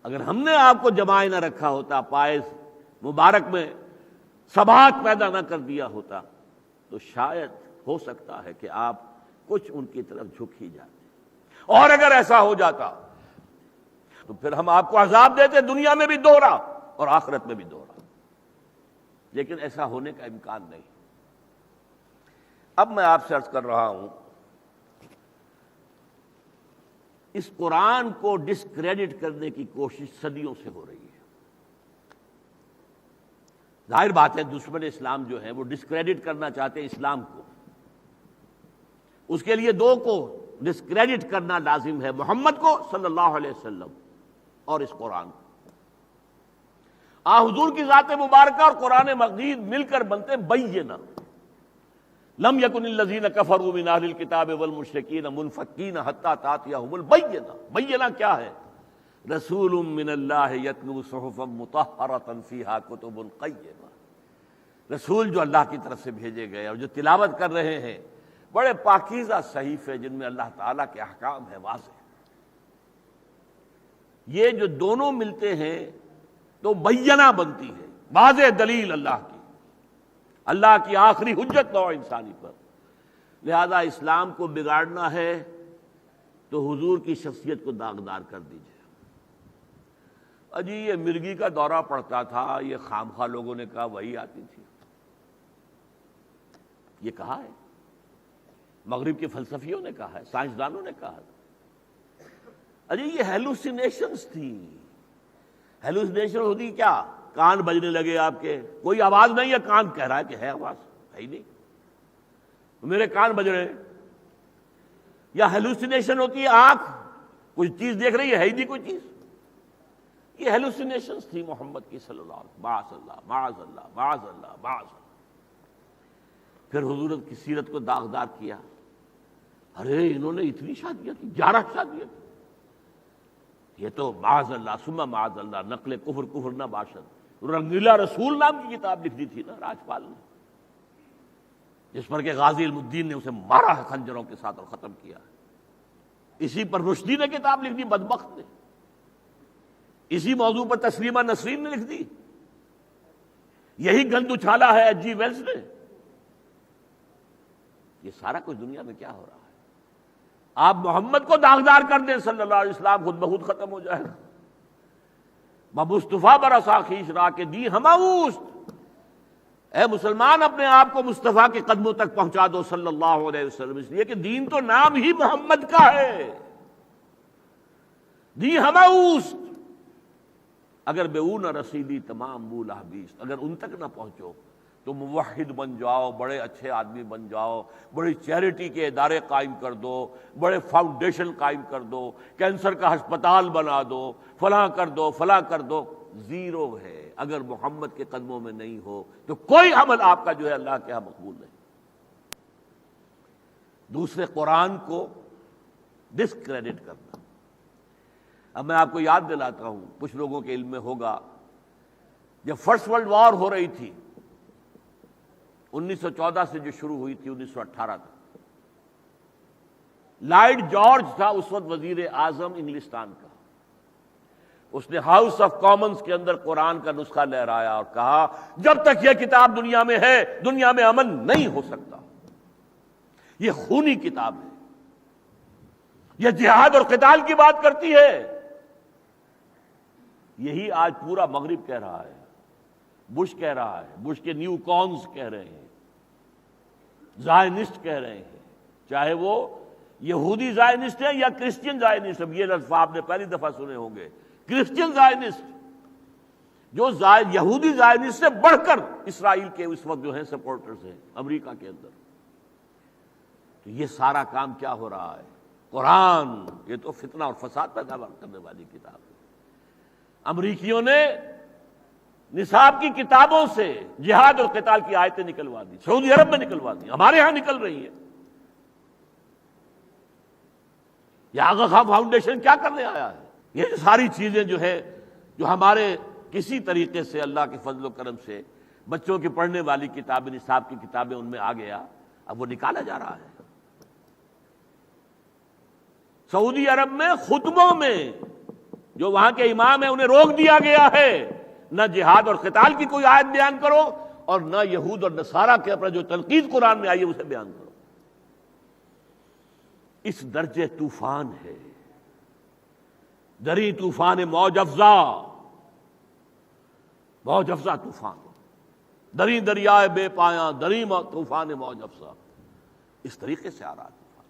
اگر ہم نے آپ کو جمائے نہ رکھا ہوتا، پائے مبارک میں ثبات پیدا نہ کر دیا ہوتا، تو شاید ہو سکتا ہے کہ آپ کچھ ان کی طرف جھک ہی جاتے، اور اگر ایسا ہو جاتا تو پھر ہم آپ کو عذاب دیتے، دنیا میں بھی دوہرا اور آخرت میں بھی دوہرا، لیکن ایسا ہونے کا امکان نہیں۔ اب میں آپ سے عرض کر رہا ہوں، اس قرآن کو ڈسکریڈٹ کرنے کی کوشش صدیوں سے ہو رہی ہے۔ ظاہر بات ہے دشمن اسلام جو ہیں وہ ڈسکریڈٹ کرنا چاہتے ہیں اسلام کو، اس کے لیے دو کو ڈسکریڈٹ کرنا لازم ہے، محمد کو صلی اللہ علیہ وسلم اور اس قرآن کو۔ حضور کی ذات مبارکہ اور قرآن مجید مل کر بنتے بینہ۔ لم یکن الذین کفروا من اہل الکتاب والمشرکین منفکین حتی تأتیہم البینہ۔ بینہ کیا ہے؟ رسول من اللہ یتلو صحفا مطہرۃ فیہا کتب قیمہ، رسول جو اللہ کی طرف سے بھیجے گئے اور جو تلاوت کر رہے ہیں بڑے پاکیزہ صحیفے جن میں اللہ تعالیٰ کے احکام ہے واضح۔ یہ جو دونوں ملتے ہیں تو بینہ بنتی ہے، واضح دلیل اللہ کی آخری حجت نوع انسانی پر۔ لہذا اسلام کو بگاڑنا ہے تو حضور کی شخصیت کو داغدار کر دیجئے۔ اجی یہ مرگی کا دورہ پڑتا تھا، یہ خامخواہ لوگوں نے کہا وہی آتی تھی، یہ کہا ہے، مغرب کے فلسفیوں نے کہا ہے، سائنسدانوں نے کہا ہے۔ اجی یہ ہیلوسینیشنز تھی۔ ہیلوسینیشن ہوتی کیا؟ کان بجنے لگے آپ کے، کوئی آواز نہیں ہے، کان کہہ رہا ہے کہ ہے آواز، ہے ہی نہیں، میرے کان بج رہے ہیں۔ یا ہیلوسینیشن ہوتی ہے آنکھ کچھ چیز دیکھ رہی ہے ہی نہیں کوئی چیز۔ یہ ہیلوسینیشنز تھی محمد کی صلی اللہ علیہ وسلم۔ معاذ اللہ معاذ اللہ معاذ اللہ معاذ اللہ۔ پھر حضور کی سیرت کو داغدار کیا، ارے انہوں نے اتنی شادیاں کی، 11 شادیاں کی، یہ تو معاذ اللہ ثم معاذ اللہ نقل کفر نہ باشد۔ رنگیلا رسول نام کی کتاب لکھ دی تھی نا راجپال نے، جس پر کہ غازی علم الدین نے اسے مارا ہے خنجروں کے ساتھ اور ختم کیا۔ اسی پر رشدی نے کتاب لکھ دی، بدبخت نے۔ اسی موضوع پر تسلیمہ نسرین نے لکھ دی، یہی گند اچھالا ہے ایچ جی ویلز نے۔ یہ سارا کچھ دنیا میں کیا ہو رہا ہے؟ آپ محمد کو داغدار کر دیں صلی اللہ علیہ وسلم، خود بخود ختم ہو جائے گا۔ مصطفیٰ برسا خیش را کے دی ہماوست، اے مسلمان اپنے آپ کو مصطفیٰ کے قدموں تک پہنچا دو صلی اللہ علیہ وسلم، اس لیے کہ دین تو نام ہی محمد کا ہے۔ دی ہماوست، اگر بے او نہ رسیدی تمام بولا بیست، اگر ان تک نہ پہنچو تو موحد بن جاؤ، بڑے اچھے آدمی بن جاؤ، بڑی چیریٹی کے ادارے قائم کر دو، بڑے فاؤنڈیشن قائم کر دو، کینسر کا ہسپتال بنا دو، فلاں کر دو فلاں کر دو۔ زیرو ہے، اگر محمد کے قدموں میں نہیں ہو تو کوئی عمل آپ کا جو ہے اللہ کے ہاں مقبول نہیں۔ دوسرے قرآن کو ڈسکریڈٹ کرنا۔ اب میں آپ کو یاد دلاتا ہوں، کچھ لوگوں کے علم میں ہوگا، جب فرسٹ ورلڈ وار ہو رہی تھی 1914 سے جو شروع ہوئی تھی 1918 تک، لارڈ جارج تھا اس وقت وزیر اعظم انگلستان کا، اس نے ہاؤس آف کامنز کے اندر قرآن کا نسخہ لہرایا اور کہا جب تک یہ کتاب دنیا میں ہے دنیا میں امن نہیں ہو سکتا، یہ خونی کتاب ہے، یہ جہاد اور قتال کی بات کرتی ہے۔ یہی آج پورا مغرب کہہ رہا ہے، بش کہہ رہا ہے، بش کے نیو کونز کہہ رہے ہیں، زائنسٹ کہہ رہے ہیں، چاہے وہ یہودی زائنسٹ ہیں یا کرسچین زائنسٹ۔ اب یہ لفظ آپ نے پہلی دفعہ سنے ہوں گے، کرسچین زائنسٹ، جو یہودی زائنسٹ سے بڑھ کر اسرائیل کے اس وقت جو ہیں سپورٹرز ہیں امریکہ کے اندر۔ تو یہ سارا کام کیا ہو رہا ہے؟ قرآن یہ تو فتنہ اور فساد پیدا کرنے والی کتاب ہے۔ امریکیوں نے نصاب کی کتابوں سے جہاد اور قتال کی آیتیں نکلوا دی، سعودی عرب میں نکلوا دی، ہمارے ہاں نکل رہی ہیں۔ یہ آغا خان فاؤنڈیشن کیا کرنے آیا ہے؟ یہ ساری چیزیں جو ہے جو ہمارے کسی طریقے سے اللہ کے فضل و کرم سے بچوں کی پڑھنے والی کتابیں، نصاب کی کتابیں ان میں آ گیا، اب وہ نکالا جا رہا ہے۔ سعودی عرب میں خطبوں میں جو وہاں کے امام ہیں انہیں روک دیا گیا ہے، نہ جہاد اور قتال کی کوئی آیت بیان کرو اور نہ یہود اور نصارہ کے اوپر جو تنقید قرآن میں آئی ہے اسے بیان کرو۔ اس درجے طوفان ہے، دری طوفان موج افزا، موج افزا طوفان، دری دریائے بے پایاں، دری طوفان موج افزا۔ اس طریقے سے آ رہا تھا۔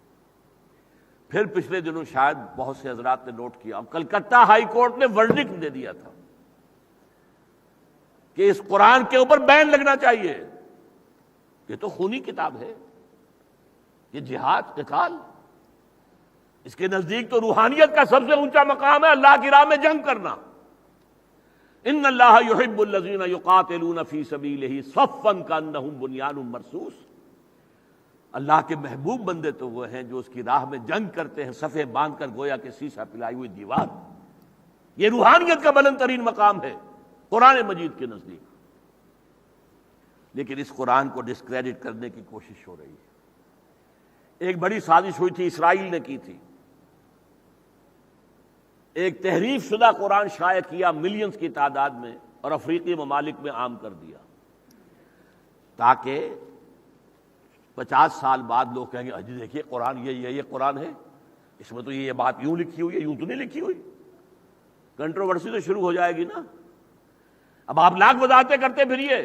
پھر پچھلے دنوں شاید بہت سے حضرات نے نوٹ کیا، کلکتہ ہائی کورٹ نے ورڈکٹ دے دیا تھا کہ اس قرآن کے اوپر بین لگنا چاہیے، یہ تو خونی کتاب ہے، یہ جہاد قتال، اس کے نزدیک تو روحانیت کا سب سے اونچا مقام ہے اللہ کی راہ میں جنگ کرنا۔ ان اللہ یحب الذین یقاتلون فی سبیلہ صفا کانہم بنیان مرصوص، اللہ کے محبوب بندے تو وہ ہیں جو اس کی راہ میں جنگ کرتے ہیں صفیں باندھ کر گویا کہ سیسا پلائی ہوئی دیوار۔ یہ روحانیت کا بلند ترین مقام ہے قرآن مجید کے نزدیک، لیکن اس قرآن کو ڈسکریڈٹ کرنے کی کوشش ہو رہی ہے۔ ایک بڑی سازش ہوئی تھی، اسرائیل نے کی تھی، ایک تحریف شدہ قرآن شائع کیا ملینز کی تعداد میں اور افریقی ممالک میں عام کر دیا، تاکہ 50 سال بعد لوگ کہیں گے اجی دیکھیے قرآن یہ قرآن ہے، اس میں تو یہ بات یوں لکھی ہوئی ہے، یوں تو نہیں لکھی ہوئی۔ کنٹروورسی تو شروع ہو جائے گی نا، اب آپ لاکھ وضاحتیں کرتے پھریے،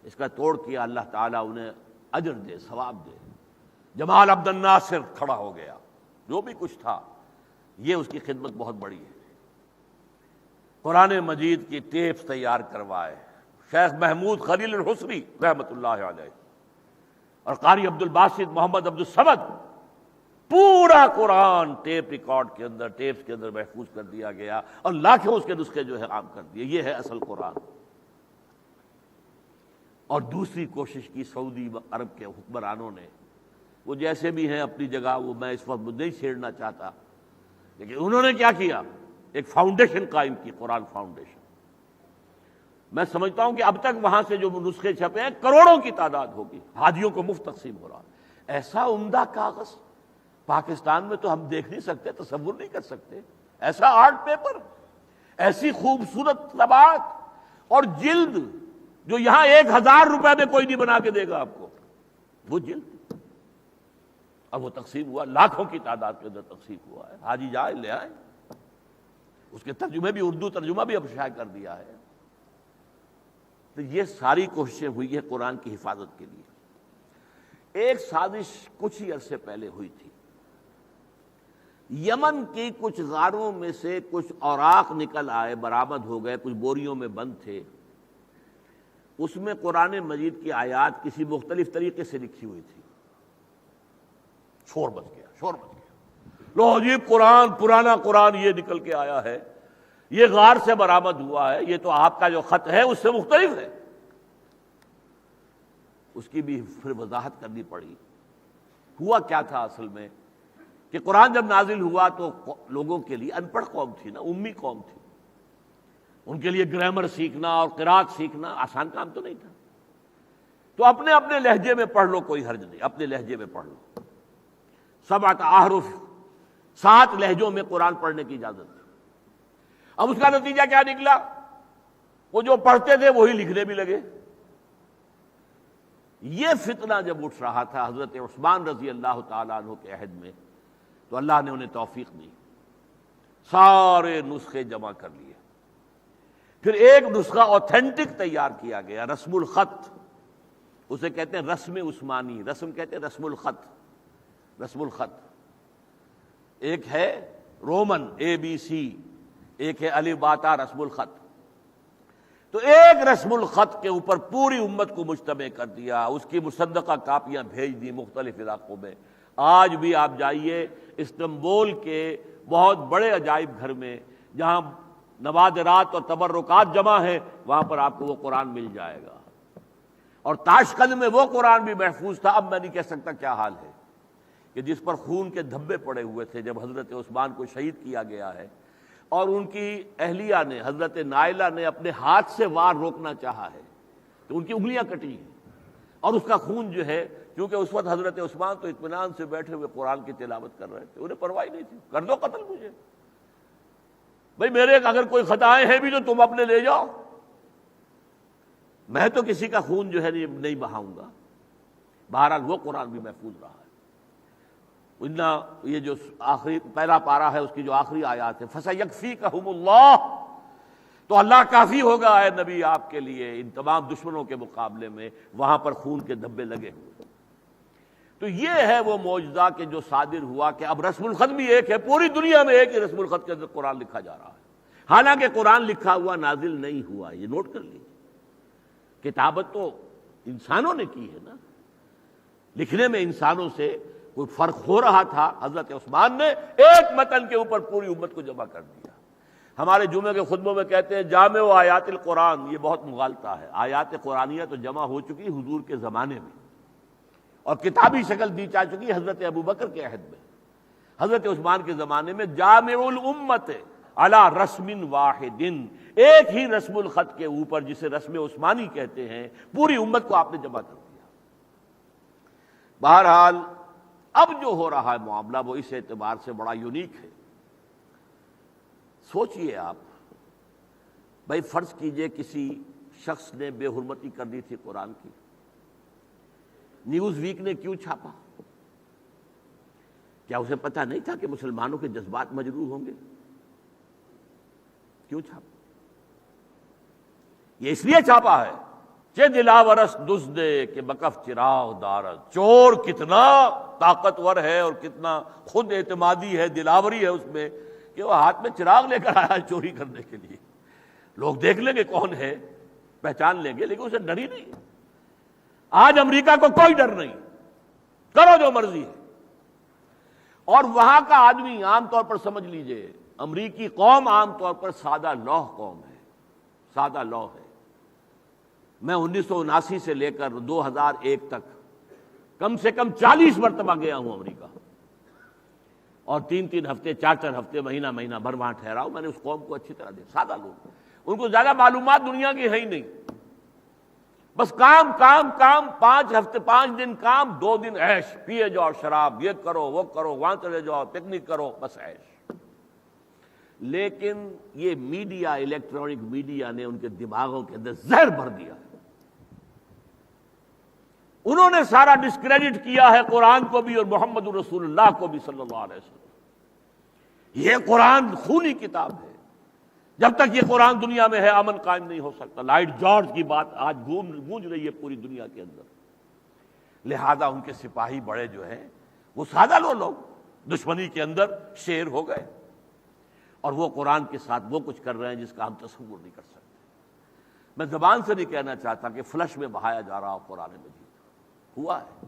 اس کا توڑ کیا، اللہ تعالیٰ انہیں اجر دے، ثواب دے۔ جمال عبد الناصر کھڑا ہو گیا، جو بھی کچھ تھا یہ اس کی خدمت بہت بڑی ہے، قرآن مجید کی ٹیپس تیار کروائے شیخ محمود خلیل الحسری رحمۃ اللہ علیہ اور قاری عبد الباسط محمد عبد الصمد، پورا قرآن ٹیپ ریکارڈ کے اندر، ٹیپس کے اندر محفوظ کر دیا گیا اور لاکھوں اس کے نسخے جو ہے عام کر دیے۔ یہ ہے اصل قرآن۔ اور دوسری کوشش کی سعودی عرب کے حکمرانوں نے، وہ جیسے بھی ہیں اپنی جگہ، وہ میں اس وقت نہیں چھیڑنا چاہتا، لیکن انہوں نے کیا کیا، ایک فاؤنڈیشن قائم کی، قرآن فاؤنڈیشن۔ میں سمجھتا ہوں کہ اب تک وہاں سے جو نسخے چھپے ہیں کروڑوں کی تعداد ہوگی، حاجیوں کو مفت تقسیم ہو رہا ہے۔ ایسا عمدہ کاغذ پاکستان میں تو ہم دیکھ نہیں سکتے، تصور نہیں کر سکتے، ایسا آرٹ پیپر، ایسی خوبصورت طباعت اور جلد جو یہاں 1000 روپے میں کوئی نہیں بنا کے دے گا آپ کو، وہ جلد، اب وہ تقسیم ہوا، لاکھوں کی تعداد کے اندر تقسیم ہوا ہے۔ حاجی جائے لے آئے، اس کے ترجمے بھی، اردو ترجمہ بھی اب شائع کر دیا ہے۔ تو یہ ساری کوششیں ہوئی ہے قرآن کی حفاظت کے لیے۔ ایک سازش کچھ ہی عرصے پہلے ہوئی تھی، یمن کی کچھ غاروں میں سے کچھ اوراق نکل آئے، برآمد ہو گئے، کچھ بوریوں میں بند تھے، اس میں قرآن مجید کی آیات کسی مختلف طریقے سے لکھی ہوئی تھی۔ شور مچ گیا، لو عجیب قرآن، پرانا قرآن یہ نکل کے آیا ہے، یہ غار سے برآمد ہوا ہے، یہ تو آپ کا جو خط ہے اس سے مختلف ہے۔ اس کی بھی پھر وضاحت کرنی پڑی۔ ہوا کیا تھا اصل میں کہ قرآن جب نازل ہوا تو لوگوں کے لیے، ان پڑھ قوم تھی نا، امی قوم تھی، ان کے لیے گرامر سیکھنا اور قرات سیکھنا آسان کام تو نہیں تھا، تو اپنے اپنے لہجے میں پڑھ لو، کوئی حرج نہیں، اپنے لہجے میں پڑھ لو۔ 7 احرف، 7 لہجوں میں قرآن پڑھنے کی اجازت تھی۔ اب اس کا نتیجہ کیا نکلا، وہ جو پڑھتے تھے وہی لکھنے بھی لگے۔ یہ فتنہ جب اٹھ رہا تھا حضرت عثمان رضی اللہ تعالیٰ عنہ کے عہد میں، تو اللہ نے انہیں توفیق دی، سارے نسخے جمع کر لیے، پھر ایک نسخہ اوتھینٹک تیار کیا گیا، رسم الخط، اسے کہتے ہیں رسم عثمانی، رسم کہتے ہیں رسم الخط، رسم الخط، ایک ہے رومن ABC، ایک ہے الف با تا رسم الخط۔ تو ایک رسم الخط کے اوپر پوری امت کو مجتمع کر دیا، اس کی مصدقہ کاپیاں بھیج دی مختلف علاقوں میں۔ آج بھی آپ جائیے استنبول کے بہت بڑے عجائب گھر میں، جہاں نوادرات اور تبرکات جمع ہیں، وہاں پر آپ کو وہ قرآن مل جائے گا۔ اور تاشقند میں وہ قرآن بھی محفوظ تھا۔ اب میں نہیں کہہ سکتا کیا حال ہے، کہ جس پر خون کے دھبے پڑے ہوئے تھے جب حضرت عثمان کو شہید کیا گیا ہے، اور ان کی اہلیہ نے، حضرت نائلہ نے اپنے ہاتھ سے وار روکنا چاہا ہے تو ان کی انگلیاں کٹی ہیں، اور اس کا خون جو ہے، کیونکہ اس وقت حضرت عثمان تو اطمینان سے بیٹھے ہوئے قرآن کی تلاوت کر رہے تھے، انہیں پرواہ نہیں تھی، کر دو قتل مجھے، بھئی میرے اگر کوئی خطائیں ہیں بھی تو تم اپنے لے جاؤ، میں تو کسی کا خون جو ہے نہیں بہاؤں گا۔ بہرحال وہ قرآن بھی محفوظ رہا ہے۔ یہ جو آخری پہلا پارہ ہے، اس کی جو آخری آیات ہے، فَسَيَكْفِيكَهُمُ اللَّهُ، تو اللہ کافی ہوگا اے نبی آپ کے لیے ان تمام دشمنوں کے مقابلے میں، وہاں پر خون کے دھبے لگے ہوئے۔ تو یہ ہے وہ معجزہ کہ جو صادر ہوا کہ اب رسم الخط بھی ایک ہے، پوری دنیا میں ایک ہی رسم الخط کے اندر قرآن لکھا جا رہا ہے، حالانکہ قرآن لکھا ہوا نازل نہیں ہوا، یہ نوٹ کر لیجیے۔ کتابت تو انسانوں نے کی ہے نا، لکھنے میں انسانوں سے کوئی فرق ہو رہا تھا، حضرت عثمان نے ایک متن کے اوپر پوری امت کو جمع کر دیا۔ ہمارے جمعے کے خطبوں میں کہتے ہیں جامع و آیات القرآن، یہ بہت مغالطہ ہے، آیات قرآنیہ تو جمع ہو چکی حضور کے زمانے میں اور کتابی شکل دی جا چکی حضرت ابوبکر کے عہد میں، حضرت عثمان کے زمانے میں جامع الامت علی رسم واحد، ایک ہی رسم الخط کے اوپر جسے رسم عثمانی کہتے ہیں، پوری امت کو آپ نے جمع کر دیا۔ بہرحال اب جو ہو رہا ہے معاملہ وہ اس اعتبار سے بڑا یونیک ہے۔ سوچئے آپ، بھائی فرض کیجئے کسی شخص نے بے حرمتی کر دی تھی قرآن کی، نیوز ویک نے کیوں چھاپا؟ کیا اسے پتہ نہیں تھا کہ مسلمانوں کے جذبات مجروح ہوں گے؟ کیوں چھاپا؟ یہ اس لیے چھاپا ہے کہ دلاورس دزدے کہ بکف چراغ دارد، چور کتنا طاقتور ہے اور کتنا خود اعتمادی ہے، دلاوری ہے اس میں کہ وہ ہاتھ میں چراغ لے کر آیا چوری کرنے کے لیے۔ لوگ دیکھ لیں گے کون ہے، پہچان لیں گے، لیکن اسے ڈر ہی نہیں۔ آج امریکہ کو کوئی ڈر نہیں، کرو جو مرضی ہے۔ اور وہاں کا آدمی عام طور پر سمجھ لیجئے، امریکی قوم عام طور پر سادہ لوح قوم ہے، سادہ لوح ہے۔ میں 1979 سے لے کر 2001 تک کم سے کم 40 مرتبہ گیا ہوں امریکہ، اور 3 ہفتے 4 ہفتے مہینہ بھر وہاں ٹھہرا ہوں۔ میں نے اس قوم کو اچھی طرح دیکھا، سادہ لوگ، ان کو زیادہ معلومات دنیا کی ہے ہی نہیں، بس کام کام کام، 5 ہفتے 5 دن کام، 2 دن عیش، پیے جاؤ شراب، یہ کرو وہ کرو، وہاں چلے جاؤ پکنک کرو، بس عیش۔ لیکن یہ میڈیا، الیکٹرانک میڈیا نے ان کے دماغوں کے اندر زہر بھر دیا، انہوں نے سارا ڈسکریڈٹ کیا ہے قرآن کو بھی اور محمد رسول اللہ کو بھی صلی اللہ علیہ وسلم۔ یہ قرآن خونی کتاب ہے، جب تک یہ قرآن دنیا میں ہے امن قائم نہیں ہو سکتا۔ لائٹ جارج کی بات آج گونج رہی ہے پوری دنیا کے اندر، لہذا ان کے سپاہی بڑے جو ہیں وہ سادہ لوگ دشمنی کے اندر شیر ہو گئے، اور وہ قرآن کے ساتھ وہ کچھ کر رہے ہیں جس کا ہم تصور نہیں کر سکتے۔ میں زبان سے نہیں کہنا چاہتا کہ فلش میں بہایا جا رہا قرآن مجید، ہوا ہے،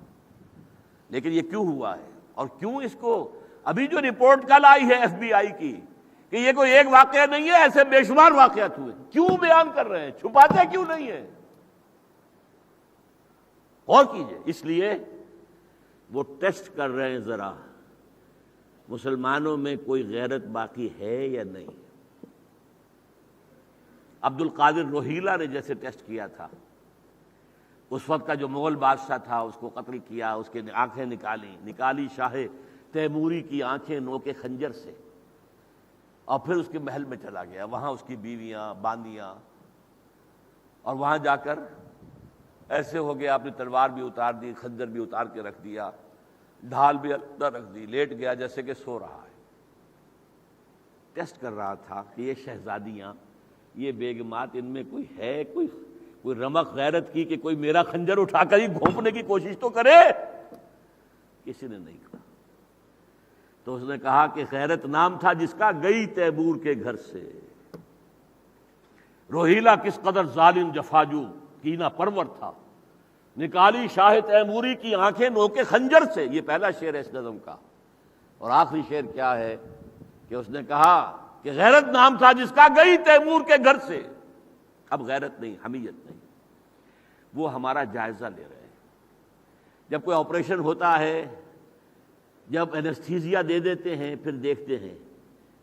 لیکن یہ کیوں ہوا ہے اور کیوں اس کو، ابھی جو رپورٹ کل آئی ہے ایف بی آئی کی کہ یہ کوئی ایک واقعہ نہیں ہے، ایسے بے شمار واقعات ہوئے، کیوں بیان کر رہے ہیں، چھپاتے کیوں نہیں ہیں؟ اور کیجئے، اس لیے وہ ٹیسٹ کر رہے ہیں ذرا مسلمانوں میں کوئی غیرت باقی ہے یا نہیں۔ عبد القادر روہیلا نے جیسے ٹیسٹ کیا تھا، اس وقت کا جو مغل بادشاہ تھا اس کو قتل کیا، اس کے آنکھیں نکالی شاہ تیموری کی آنکھیں نوکے خنجر سے، اور پھر اس کے محل میں چلا گیا، وہاں اس کی بیویاں باندیاں، اور وہاں جا کر ایسے ہو گیا، اپنی تلوار بھی اتار دی، خنجر بھی اتار کے رکھ دیا، ڈھال بھی اندر رکھ دی، لیٹ گیا جیسے کہ سو رہا ہے۔ ٹیسٹ کر رہا تھا کہ یہ شہزادیاں، یہ بیگمات، ان میں کوئی ہے کوئی رمق غیرت کی کہ کوئی میرا خنجر اٹھا کر ہی گھونپنے کی کوشش تو کرے؟ کسی نے نہیں کہا۔ تو اس نے کہا کہ غیرت نام تھا جس کا گئی تیمور کے گھر سے۔ روہیلا کس قدر ظالم جفاجو کینہ پرور تھا، نکالی شاہ تیموری کی آنکھیں نوکے خنجر سے، یہ پہلا شعر ہے اس نظم کا۔ اور آخری شعر کیا ہے کہ اس نے کہا کہ غیرت نام تھا جس کا گئی تیمور کے گھر سے۔ اب غیرت نہیں، حمیت نہیں، وہ ہمارا جائزہ لے رہے ہیں۔ جب کوئی آپریشن ہوتا ہے، جب اینستھیزیا دے دیتے ہیں، پھر دیکھتے ہیں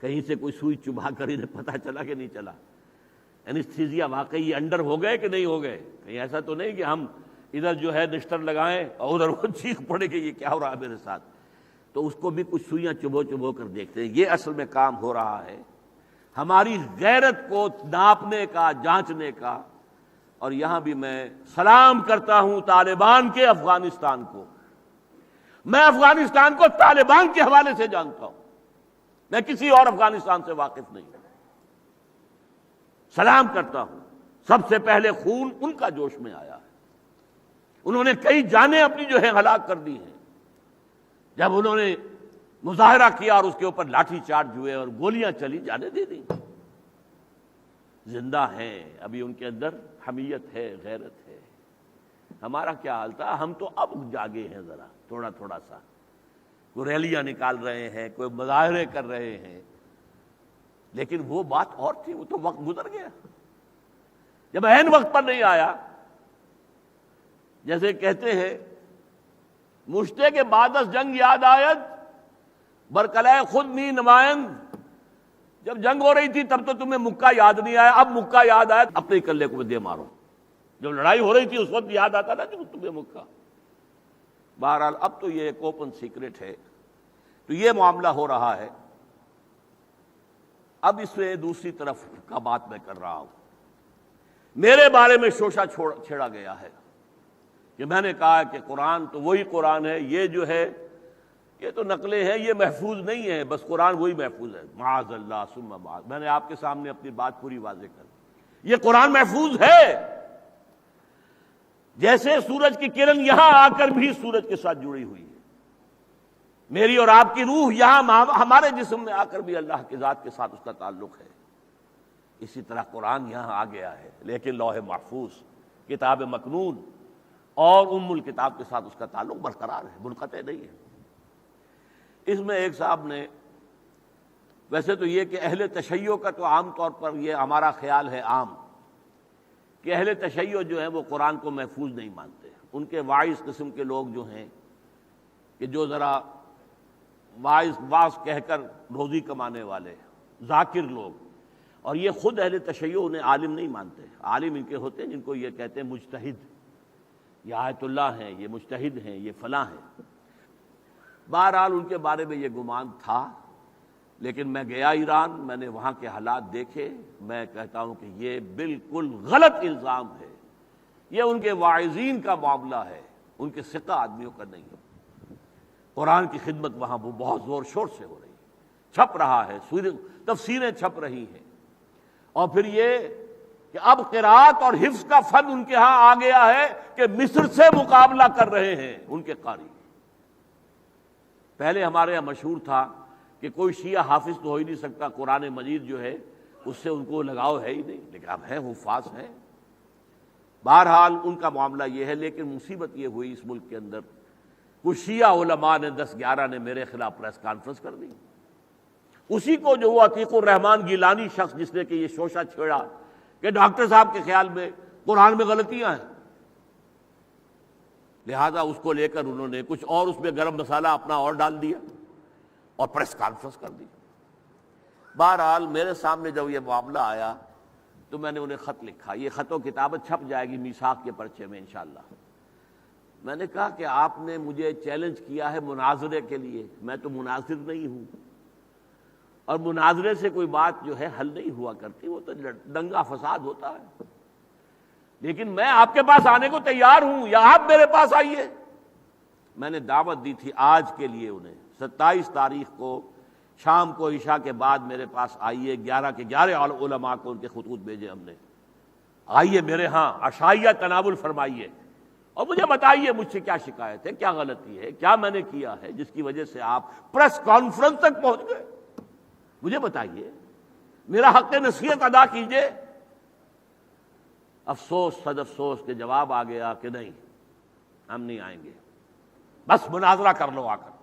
کہیں سے کوئی سوئی چبھا کر انہیں پتہ چلا کہ نہیں چلا، اینستھیزیا واقعی انڈر ہو گئے کہ نہیں ہو گئے، کہیں ایسا تو نہیں کہ ہم ادھر جو ہے نشتر لگائیں اور ادھر وہ چیخ پڑے کہ یہ کیا ہو رہا ہے میرے ساتھ، تو اس کو بھی کچھ سوئیاں چبو کر دیکھتے ہیں۔ یہ اصل میں کام ہو رہا ہے ہماری غیرت کو ناپنے کا، جانچنے کا۔ اور یہاں بھی میں سلام کرتا ہوں طالبان کے افغانستان کو، میں افغانستان کو طالبان کے حوالے سے جانتا ہوں، میں کسی اور افغانستان سے واقف نہیں ہوں۔ سلام کرتا ہوں، سب سے پہلے خون ان کا جوش میں آیا ہے، انہوں نے کئی جانیں اپنی جو ہے ہلاک کر دی ہیں، جب انہوں نے مظاہرہ کیا اور اس کے اوپر لاٹھی چارج ہوئے اور گولیاں چلی، جانے دے دی، زندہ ہیں، ابھی ان کے اندر حمیت ہے، غیرت ہے۔ ہمارا کیا حال تھا؟ ہم تو اب جاگے ہیں، ذرا تھوڑا تھوڑا سا، کوئی ریلیاں نکال رہے ہیں، کوئی مظاہرے کر رہے ہیں، لیکن وہ بات اور تھی، وہ تو وقت گزر گیا۔ جب عین وقت پر نہیں آیا، جیسے کہتے ہیں مشتے کے بعد از جنگ یاد آیت برکلائے خود نی نمائند، جب جنگ ہو رہی تھی تب تو تمہیں مکہ یاد نہیں آیا، اب مکہ یاد آیا اپنے کلے کو دے مارو۔ جب لڑائی ہو رہی تھی اس وقت یاد آتا نا کہ تمہیں مکہ۔ بہرحال اب تو یہ ایک اوپن سیکرٹ ہے، تو یہ معاملہ ہو رہا ہے۔ اب اس میں دوسری طرف کا بات میں کر رہا ہوں، میرے بارے میں شوشہ چھیڑا گیا ہے کہ میں نے کہا کہ قرآن تو وہی قرآن ہے، یہ جو ہے یہ تو نقلیں ہیں، یہ محفوظ نہیں ہے، بس قرآن وہی محفوظ ہے۔ معاذ اللہ ثم معاذ، میں نے آپ کے سامنے اپنی بات پوری واضح کر دی، یہ قرآن محفوظ ہے۔ جیسے سورج کی کرن یہاں آ کر بھی سورج کے ساتھ جڑی ہوئی ہے، میری اور آپ کی روح یہاں ہمارے جسم میں آ کر بھی اللہ کی ذات کے ساتھ اس کا تعلق ہے، اسی طرح قرآن یہاں آ گیا ہے، لیکن لوح محفوظ، کتاب مکنون اور ام الکتاب کے ساتھ اس کا تعلق برقرار ہے، منقطع نہیں ہے۔ اس میں ایک صاحب نے، ویسے تو یہ کہ اہل تشیع کا تو عام طور پر یہ ہمارا خیال ہے عام کہ اہل تشیع جو ہیں وہ قرآن کو محفوظ نہیں مانتے، ان کے واعظ قسم کے لوگ جو ہیں کہ جو ذرا واعظ کہہ کر روزی کمانے والے ذاکر لوگ، اور یہ خود اہل تشیع انہیں عالم نہیں مانتے، عالم ان کے ہوتے ہیں جن کو یہ کہتے ہیں مجتہد، یہ آیت اللہ ہیں، یہ مجتہد ہیں، یہ فلاں ہیں۔ بہرحال ان کے بارے میں یہ گمان تھا، لیکن میں گیا ایران، میں نے وہاں کے حالات دیکھے، میں کہتا ہوں کہ یہ بالکل غلط الزام ہے، یہ ان کے واعظین کا معاملہ ہے، ان کے ثقہ آدمیوں کا نہیں ہے۔ قرآن کی خدمت وہاں وہ بہت زور شور سے ہو رہی ہے، چھپ رہا ہے، تفسیریں چھپ رہی ہیں، اور پھر یہ کہ اب قرات اور حفظ کا فن ان کے ہاں آ گیا ہے کہ مصر سے مقابلہ کر رہے ہیں ان کے قاری۔ پہلے ہمارے یہاں مشہور تھا کہ کوئی شیعہ حافظ تو ہو ہی نہیں سکتا، قرآن مجید جو ہے اس سے ان کو لگاؤ ہے ہی نہیں، لیکن اب ہیں، حفاظ ہیں۔ بہرحال ان کا معاملہ یہ ہے، لیکن مصیبت یہ ہوئی اس ملک کے اندر، کچھ شیعہ علماء نے 10-11 نے میرے خلاف پریس کانفرنس کر دی، اسی کو جو وہ عتیق الرحمن گیلانی شخص جس نے کہ یہ شوشہ چھیڑا کہ ڈاکٹر صاحب کے خیال میں قرآن میں غلطیاں ہیں، لہذا اس کو لے کر انہوں نے کچھ اور اس میں گرم مسالہ اپنا اور ڈال دیا اور پریس کانفرنس کر دی۔ بہرحال میرے سامنے جب یہ معاملہ آیا تو میں نے انہیں خط لکھا، یہ خط و کتابت چھپ جائے گی میثاق کے پرچے میں انشاءاللہ۔ میں نے کہا کہ آپ نے مجھے چیلنج کیا ہے مناظرے کے لیے، میں تو مناظر نہیں ہوں، اور مناظرے سے کوئی بات جو ہے حل نہیں ہوا کرتی، وہ تو دنگا فساد ہوتا ہے، لیکن میں آپ کے پاس آنے کو تیار ہوں، یا آپ میرے پاس آئیے۔ میں نے دعوت دی تھی آج کے لیے انہیں، 27 تاریخ کو شام کو عشاء کے بعد میرے پاس آئیے، 11 کے 11 علماء کو ان کے خطوط بھیجے ہم نے، آئیے میرے ہاں، عشائیہ تناول فرمائیے اور مجھے بتائیے مجھ سے کیا شکایت ہے، کیا غلطی ہے، کیا میں نے کیا ہے جس کی وجہ سے آپ پریس کانفرنس تک پہنچ گئے، مجھے بتائیے، میرا حق نصیحت ادا کیجئے۔ افسوس صد افسوس کے جواب آ گیا کہ نہیں، ہم نہیں آئیں گے، بس مناظرہ کر لو، آ کر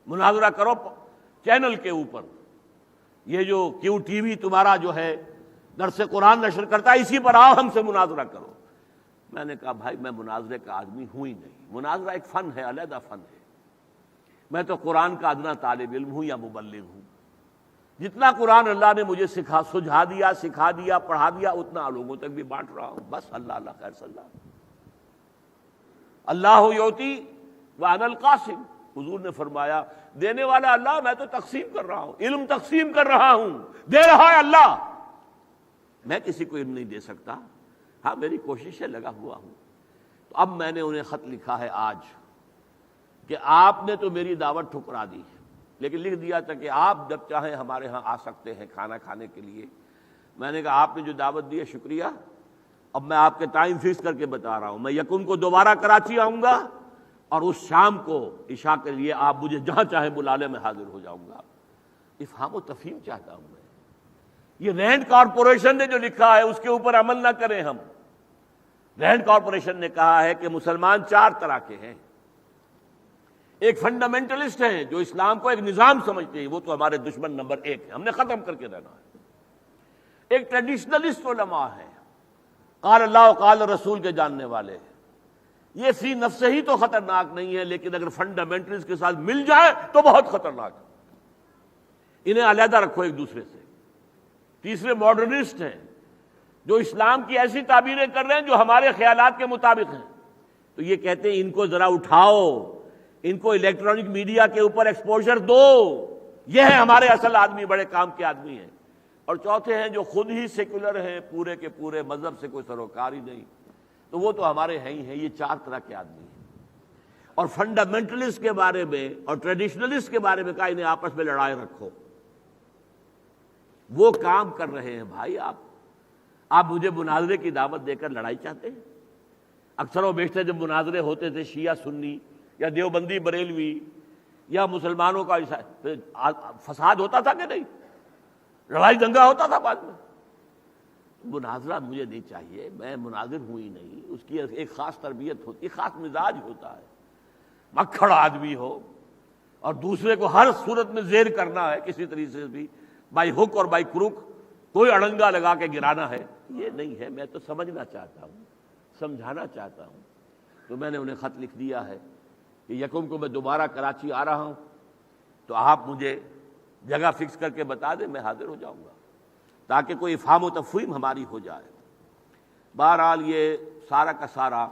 مناظرہ کرو چینل کے اوپر، یہ جو کیو ٹی وی تمہارا جو ہے درس قرآن نشر کرتا ہے اسی پر آؤ، ہم سے مناظرہ کرو۔ میں نے کہا بھائی میں مناظرے کا آدمی ہوں ہی نہیں، مناظرہ ایک فن ہے، علیحدہ فن ہے، میں تو قرآن کا ادنا طالب علم ہوں یا مبلغ ہوں، جتنا قرآن اللہ نے مجھے سکھا دیا پڑھا دیا اتنا لوگوں تک بھی بانٹ رہا ہوں، بس اللہ اللہ خیر صلی اللہ یعطی وانا القاسم، حضور نے فرمایا دینے والا اللہ، میں تو تقسیم کر رہا ہوں، علم تقسیم کر رہا ہوں، دے رہا ہے اللہ، میں کسی کو علم نہیں دے سکتا، ہاں میری کوشش ہے، لگا ہوا ہوں۔ تو اب میں نے انہیں خط لکھا ہے آج کہ آپ نے تو میری دعوت ٹھکرا دی، لیکن لکھ دیا تھا کہ آپ جب چاہیں ہمارے ہاں آ سکتے ہیں کھانا کھانے کے لیے۔ میں نے کہا آپ نے جو دعوت دی ہے شکریہ، اب میں آپ کے ٹائم فکس کر کے بتا رہا ہوں، میں یکم کو دوبارہ کراچی آؤں گا اور اس شام کو عشاء کے لیے آپ مجھے جہاں چاہیں بلا لیں، میں حاضر ہو جاؤں گا۔ افہام و تفہیم چاہتا ہوں میں۔ یہ رینڈ کارپوریشن نے جو لکھا ہے اس کے اوپر عمل نہ کریں ہم۔ رینڈ کارپوریشن نے کہا ہے کہ مسلمان 4 طرح کے ہیں۔ ایک فنڈامنٹلسٹ ہیں جو اسلام کو ایک نظام سمجھتے ہیں، وہ تو ہمارے دشمن نمبر 1 ہیں، ہم نے ختم کر کے رہنا ہے۔ ایک ٹریڈیشنلسٹ علماء ہیں، قال اللہ و قال رسول کے جاننے والے ہیں۔ یہ فی نفس ہی تو خطرناک نہیں ہے، لیکن اگر فنڈامنٹلسٹ کے ساتھ مل جائے تو بہت خطرناک ہے۔ انہیں علیحدہ رکھو ایک دوسرے سے۔ تیسرے ماڈرنسٹ ہیں جو اسلام کی ایسی تعبیریں کر رہے ہیں جو ہمارے خیالات کے مطابق ہیں، تو یہ کہتے ہیں ان کو ذرا اٹھاؤ، ان کو الیکٹرانک میڈیا کے اوپر ایکسپوژر دو، یہ ہے ہمارے اصل آدمی، بڑے کام کے آدمی ہیں۔ اور چوتھے ہیں جو خود ہی سیکولر ہیں، پورے کے پورے مذہب سے کوئی سروکار ہی نہیں، تو وہ تو ہمارے ہیں ہی ہیں۔ یہ 4 طرح کے آدمی ہیں۔ اور فنڈامنٹلسٹ کے بارے میں اور ٹریڈیشنلسٹ کے بارے میں کہا انہیں آپس میں لڑائے رکھو۔ وہ کام کر رہے ہیں بھائی۔ آپ مجھے مناظرے کی دعوت دے کر لڑائی چاہتے ہیں؟ اکثر و بیشتر جب مناظرے ہوتے تھے شیعہ سنی یا دیوبندی بریلوی یا مسلمانوں کا فساد ہوتا تھا کہ نہیں؟ لڑائی دنگا ہوتا تھا بعد میں۔ مناظرہ مجھے نہیں چاہیے، میں مناظر ہوں ہی نہیں۔ اس کی ایک خاص تربیت ہوتی ہے، خاص مزاج ہوتا ہے۔ مکھڑ آدمی ہو اور دوسرے کو ہر صورت میں زیر کرنا ہے، کسی طریقے سے بھی بائی ہک اور بائی کروک کوئی اڑنگا لگا کے گرانا ہے، یہ نہیں ہے۔ میں تو سمجھنا چاہتا ہوں، سمجھانا چاہتا ہوں۔ تو میں نے انہیں خط لکھ دیا ہے کہ 1 کو میں دوبارہ کراچی آ رہا ہوں، تو آپ مجھے جگہ فکس کر کے بتا دیں، میں حاضر ہو جاؤں گا، تاکہ کوئی افہام و تفہیم ہماری ہو جائے۔ بہرحال یہ سارا کا سارا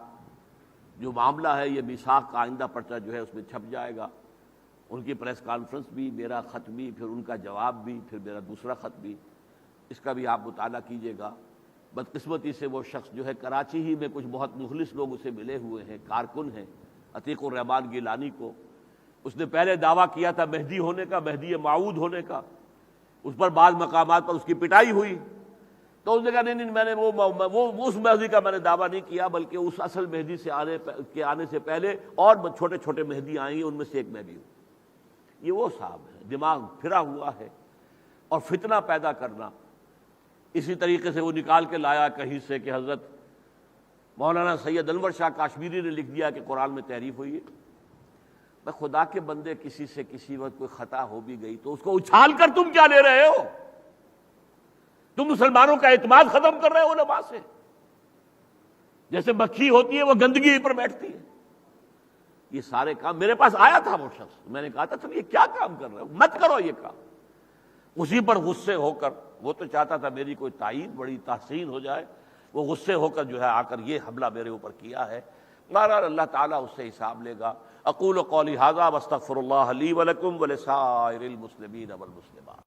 جو معاملہ ہے، یہ میثاق کا آئندہ پرچہ جو ہے اس میں چھپ جائے گا۔ ان کی پریس کانفرنس بھی، میرا خط بھی، پھر ان کا جواب بھی، پھر میرا دوسرا خط بھی، اس کا بھی آپ مطالعہ کیجیے گا۔ بدقسمتی سے وہ شخص جو ہے کراچی ہی میں کچھ بہت مخلص لوگ اسے ملے ہوئے ہیں، کارکن ہیں، عتیق الرحمان گیلانی کو۔ اس نے پہلے دعویٰ کیا تھا مہدی ہونے کا، مہدی موعود ہونے کا، اس پر بعض مقامات پر اس کی پٹائی ہوئی، تو اس نے کہا نہیں میں نے وہ اس مہدی کا میں نے دعویٰ نہیں کیا، بلکہ اس اصل مہدی سے آنے سے پہلے اور چھوٹے چھوٹے مہدی آئیں گے، ان میں سے ایک میں بھی ہوں۔ یہ وہ صاحب ہے، دماغ پھرا ہوا ہے، اور فتنہ پیدا کرنا۔ اسی طریقے سے وہ نکال کے لایا کہیں سے کہ حضرت مولانا سید انور شاہ کاشمیری نے لکھ دیا کہ قرآن میں تحریف ہوئی ہے۔ میں خدا کے بندے، کسی سے کسی وقت کوئی خطا ہو بھی گئی تو اس کو اچھال کر تم کیا لے رہے ہو؟ تم مسلمانوں کا اعتماد ختم کر رہے ہو علماء سے۔ جیسے مکھی ہوتی ہے وہ گندگی پر بیٹھتی ہے۔ یہ سارے کام میرے پاس آیا تھا وہ شخص، میں نے کہا تھا تم یہ کیا کام کر رہے ہو، مت کرو یہ کام۔ اسی پر غصے ہو کر، وہ تو چاہتا تھا میری کوئی تائید بڑی تحسین ہو جائے، وہ غصے ہو کر جو ہے آ کر یہ حملہ میرے اوپر کیا ہے۔ بہرحال اللہ تعالیٰ اس سے حساب لے گا۔ اقول قولی ھذا واستغفر اللہ لی ولکم ولسائر المسلمین والمسلمات۔